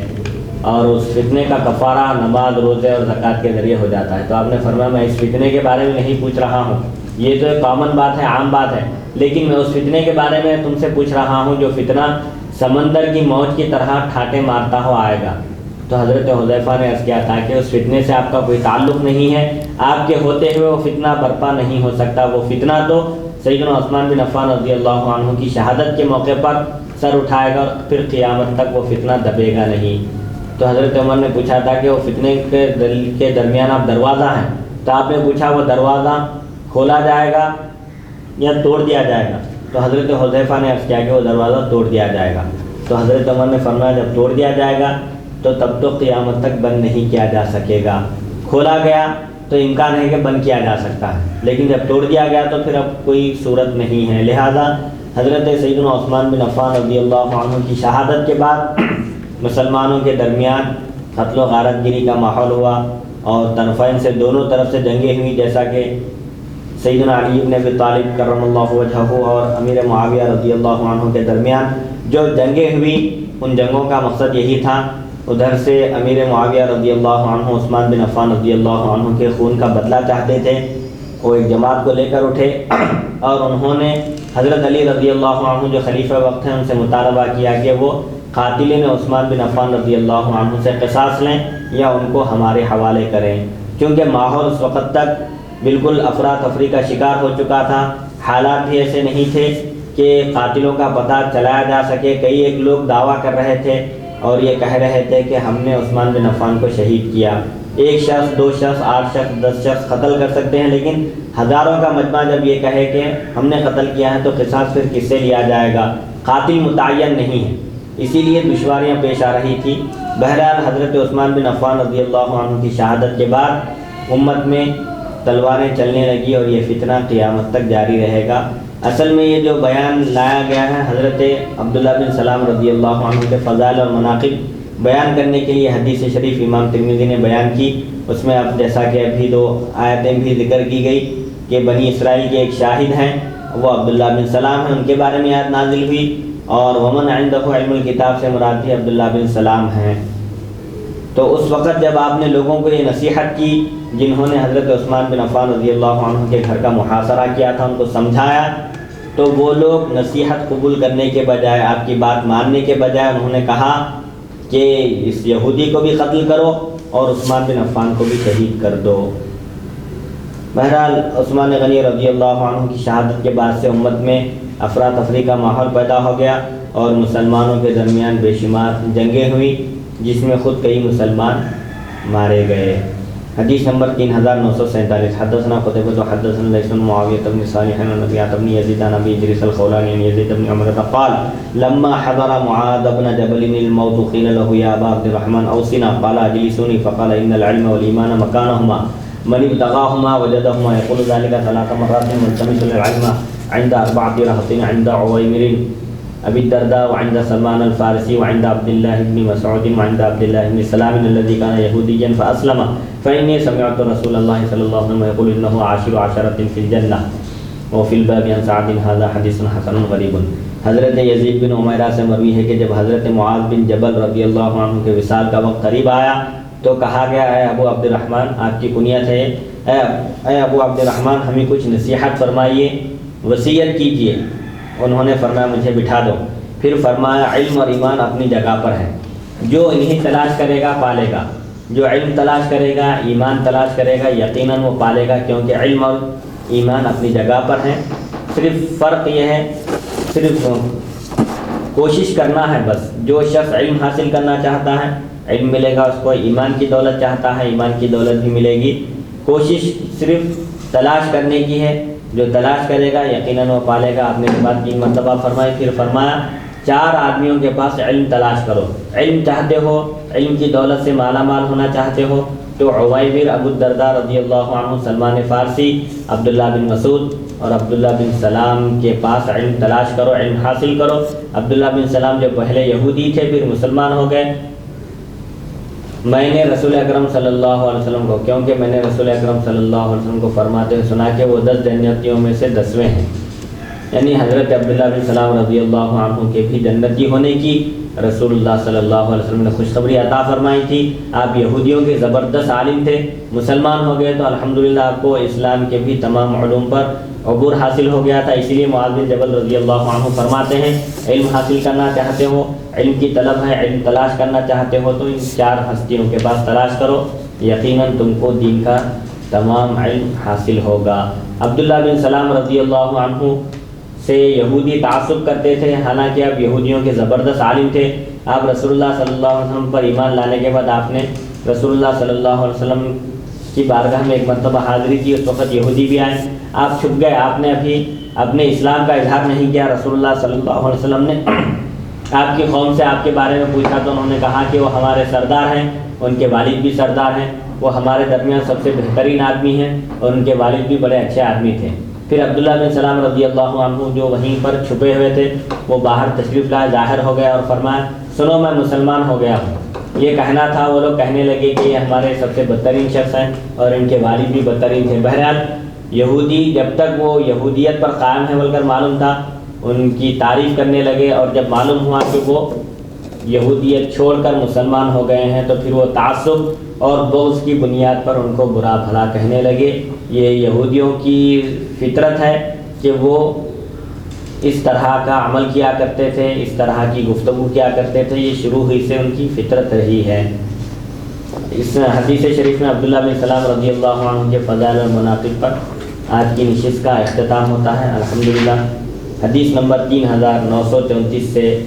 [SPEAKER 1] اور اس فتنے کا کفارہ نماز، روزے اور زکوٰۃ کے ذریعے ہو جاتا ہے. تو آپ نے فرمایا میں اس فتنے کے بارے میں نہیں پوچھ رہا ہوں، یہ تو ایک کامن بات ہے، عام بات ہے، لیکن میں اس فتنے کے بارے میں تم سے پوچھ رہا ہوں جو فتنہ سمندر کی موج کی طرح ٹھاٹے مارتا ہوا آئے گا. تو حضرت حذیفہ نے عرض کیا تھا کہ اس فتنے سے آپ کا کوئی تعلق نہیں ہے، آپ کے ہوتے ہوئے وہ فتنہ برپا نہیں ہو سکتا. وہ فتنہ تو سیدنا عثمان بن عفان رضی اللہ عنہ کی شہادت کے موقع پر سر اٹھائے گا اور پھر قیامت تک وہ فتنہ دبے گا نہیں. تو حضرت عمر نے پوچھا تھا کہ وہ فتنے کے درمیان آپ دروازہ ہیں، تو آپ نے پوچھا وہ دروازہ کھولا جائے گا یا توڑ دیا جائے گا؟ تو حضرت حذیفہ نے عرض کیا کہ وہ دروازہ توڑ دیا جائے گا. تو حضرت عمر نے فرمایا جب توڑ دیا جائے گا تو تب تو قیامت تک بند نہیں کیا جا سکے گا. کھولا گیا تو امکان ہے کہ بند کیا جا سکتا ہے، لیکن جب توڑ دیا گیا تو پھر اب کوئی صورت نہیں ہے. لہذا حضرت سیدنا عثمان بن عفان رضی اللہ عنہ کی شہادت کے بعد مسلمانوں کے درمیان قتل و غارت گیری کا ماحول ہوا اور طرفین سے دونوں طرف سے جنگیں ہوئی. جیسا کہ سیدنا علی بن ابی طالب کرم اللہ وجہہ اور امیر معاویہ رضی اللہ عنہ کے درمیان جو جنگیں ہوئی، ان جنگوں کا مقصد یہی تھا. ادھر سے امیر معاویہ رضی اللہ عنہ عثمان بن عفان رضی اللہ عنہ کے خون کا بدلہ چاہتے تھے. وہ ایک جماعت کو لے کر اٹھے اور انہوں نے حضرت علی رضی اللہ عنہ جو خلیفہ وقت ہیں ان سے مطالبہ کیا کہ وہ قاتلین عثمان بن عفان رضی اللہ عنہ سے قصاص لیں یا ان کو ہمارے حوالے کریں، کیونکہ ماحول اس وقت تک بالکل افراتفری کا شکار ہو چکا تھا. حالات بھی ایسے نہیں تھے کہ قاتلوں کا پتہ چلایا جا سکے. کئی ایک لوگ دعویٰ کر رہے تھے اور یہ کہہ رہے تھے کہ ہم نے عثمان بن عفان کو شہید کیا. ایک شخص، دو شخص، 8 شخص، 10 شخص قتل کر سکتے ہیں، لیکن ہزاروں کا مجمع جب یہ کہے کہ ہم نے قتل کیا ہے تو قصاص پھر کس سے لیا جائے گا؟ قاتل متعین نہیں ہے، اسی لیے دشواریاں پیش آ رہی تھی. بہرحال حضرت عثمان بن عفان رضی اللہ عنہ کی شہادت کے بعد امت میں تلواریں چلنے لگی اور یہ فتنہ قیامت تک جاری رہے گا. اصل میں یہ جو بیان لایا گیا ہے حضرت عبداللہ بن سلام رضی اللہ عنہ کے فضائل اور مناقب بیان کرنے کے لیے حدیث شریف امام ترمذی نے بیان کی. اس میں اب جیسا کہ ابھی 2 آیتیں بھی ذکر کی گئی کہ بنی اسرائیل کے ایک شاہد ہیں وہ عبداللہ بن سلام ہیں، ان کے بارے میں آیت نازل ہوئی، اور ومن عندہ علم الکتاب سے مراد بھی عبداللہ بن سلام ہیں. تو اس وقت جب آپ نے لوگوں کو یہ نصیحت کی جنہوں نے حضرت عثمان بن عفان رضی اللہ عنہ کے گھر کا محاصرہ کیا تھا، ان کو سمجھایا، تو وہ لوگ نصیحت قبول کرنے کے بجائے، آپ کی بات ماننے کے بجائے انہوں نے کہا کہ اس یہودی کو بھی قتل کرو اور عثمان بن عفان کو بھی شہید کر دو. بہرحال عثمان غنی رضی اللہ عنہ کی شہادت کے بعد سے امت میں افراتفری کا ماحول پیدا ہو گیا اور مسلمانوں کے درمیان بے شمار جنگیں ہوئی جس میں خود کئی مسلمان مارے گئے. حدیث نمبر 3947. حدثنا قتيبة حدثنا ليث بن معاوية بن صالح عن ربيعة بن يزيد عن أبي إدريس الخولاني عن يزيد بن عمرة قال لما حضر معاذ بن جبل الموت قيل له يا أبا عبد الرحمن أوصنا قال أجلسوني فقال إن العلم والإيمان مكانهما من ابتغاهما وجدهما يقول ذلك 3 مرات ملتمس العلم عند 4 رهط عند عويمر أبي الدرداء وعند سلمان الفارسي وعند عبد الله بن مسعود وعند عبد الله بن سلام الذي كان يهوديا فأسلم فإني سمعت رسول الله صلى الله عليه وسلم يقول إنه عاشر 10 في الجنة وفي الباب عن سعد هذا حديث حسن غريب. حضرت یزید بن عمیرہ سے مروی ہے کہ جب حضرت معاذ بن جبل رضی اللہ عنہ کے وصال کا وقت قریب آیا تو کہا گیا اے ابو عبد الرحمن، آپ کی کنیت ہے، اے ابو عبد الرحمن ہمیں کچھ نصیحت فرمائیے، وصیت کیجیے. انہوں نے فرمایا مجھے بٹھا دو. پھر فرمایا علم اور ایمان اپنی جگہ پر ہے، جو انہیں تلاش کرے گا پالے گا، جو علم تلاش کرے گا، ایمان تلاش کرے گا، یقیناً وہ پالے گا، کیونکہ علم اور ایمان اپنی جگہ پر ہیں. صرف فرق یہ ہے، صرف کوشش کرنا ہے بس. جو شخص علم حاصل کرنا چاہتا ہے علم ملے گا اس کو، ایمان کی دولت چاہتا ہے ایمان کی دولت بھی ملے گی. کوشش صرف تلاش کرنے کی ہے، جو تلاش کرے گا یقیناً وہ پالے گا. آپ نے اس بات کی مرتبہ فرمائی. پھر فرمایا 4 آدمیوں کے پاس علم تلاش کرو. علم چاہتے ہو, علم کی دولت سے مالا مال ہونا چاہتے ہو تو عویمر, ابو الدرداء رضی اللہ عنہ, سلمان فارسی, عبداللہ بن مسعود اور عبداللہ بن سلام کے پاس علم تلاش کرو, علم حاصل کرو. عبداللہ بن سلام جو پہلے یہودی تھے پھر مسلمان ہو گئے. میں نے رسول اکرم صلی اللہ علیہ وسلم کو, کیونکہ میں نے رسول اکرم صلی اللہ علیہ وسلم کو فرماتے ہوئے سنا کہ وہ 10 جنتیوں میں سے 10ویں ہیں, یعنی حضرت عبداللہ بن سلام رضی اللہ عنہ کے بھی جنتی ہونے کی رسول اللہ صلی اللہ علیہ وسلم نے خوشخبری عطا فرمائی تھی. آپ یہودیوں کے زبردست عالم تھے, مسلمان ہو گئے تو الحمدللہ آپ کو اسلام کے بھی تمام علوم پر عبور حاصل ہو گیا تھا. اسی لیے معاذ بن جبل رضی اللہ عنہ فرماتے ہیں علم حاصل کرنا چاہتے ہو, علم کی طلب ہے, علم تلاش کرنا چاہتے ہو تو ان 4 ہستیوں کے پاس تلاش کرو, یقیناً تم کو دین کا تمام علم حاصل ہوگا. عبداللہ بن سلام رضی اللہ عنہ سے یہودی تعصب کرتے تھے, حالانکہ آپ یہودیوں کے زبردست عالم تھے. آپ رسول اللہ صلی اللہ علیہ وسلم پر ایمان لانے کے بعد آپ نے رسول اللہ صلی اللہ علیہ وسلم کی بارگاہ میں ایک مرتبہ حاضری کی. اس وقت یہودی بھی آئے, آپ چھپ گئے, آپ نے ابھی اپنے اسلام کا اظہار نہیں کیا. رسول اللہ صلی اللہ علیہ وسلم نے آپ کی قوم سے آپ کے بارے میں پوچھا تو انہوں نے کہا کہ وہ ہمارے سردار ہیں, ان کے والد بھی سردار ہیں, وہ ہمارے درمیان سب سے بہترین آدمی ہیں اور ان کے والد بھی بڑے اچھے آدمی تھے. پھر عبداللہ بن سلام رضی اللہ عنہ جو وہیں پر چھپے ہوئے تھے وہ باہر تشریف لائے, ظاہر ہو گیا اور فرمایا سنو میں مسلمان ہو گیا ہوں. یہ کہنا تھا, وہ لوگ کہنے لگے کہ یہ ہمارے سب سے بدترین شخص ہیں اور ان کے والد بھی بدترین تھے. بہرحال یہودی جب تک وہ یہودیت پر قائم ہے بول کر معلوم تھا, ان کی تعریف کرنے لگے, اور جب معلوم ہوا کہ وہ یہودیت چھوڑ کر مسلمان ہو گئے ہیں تو پھر وہ تعصب اور بغض کی بنیاد پر ان کو برا بھلا کہنے لگے. یہ یہودیوں کی فطرت ہے کہ وہ اس طرح کا عمل کیا کرتے تھے, اس طرح کی گفتگو کیا کرتے تھے, یہ شروع ہی سے ان کی فطرت رہی ہے. اس حدیث شریف میں عبداللہ بن سلام رضی اللہ عنہ کے فضائل اور مناقب پر آج کی نشست کا اختتام ہوتا ہے. الحمدللہ حدیث نمبر 3934 سے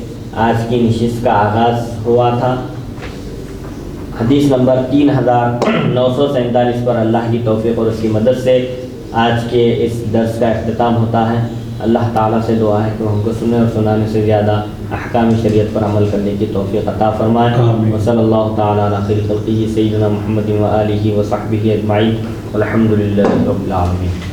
[SPEAKER 1] آج کی نشست کا آغاز ہوا تھا. حدیث نمبر 3947 پر اللہ کی توفیق اور اس کی مدد سے آج کے اس درس کا اختتام ہوتا ہے. اللہ تعالیٰ سے دعا ہے کہ وہ ہم کو سننے اور سنانے سے زیادہ احکام شریعت پر عمل کرنے کی توفیق عطا فرمائے. وصلی اللہ تعالیٰ علی خیر خلقہ سیدنا محمد و آلہ و صحبہ اجمعین والحمد للہ رب العالمین.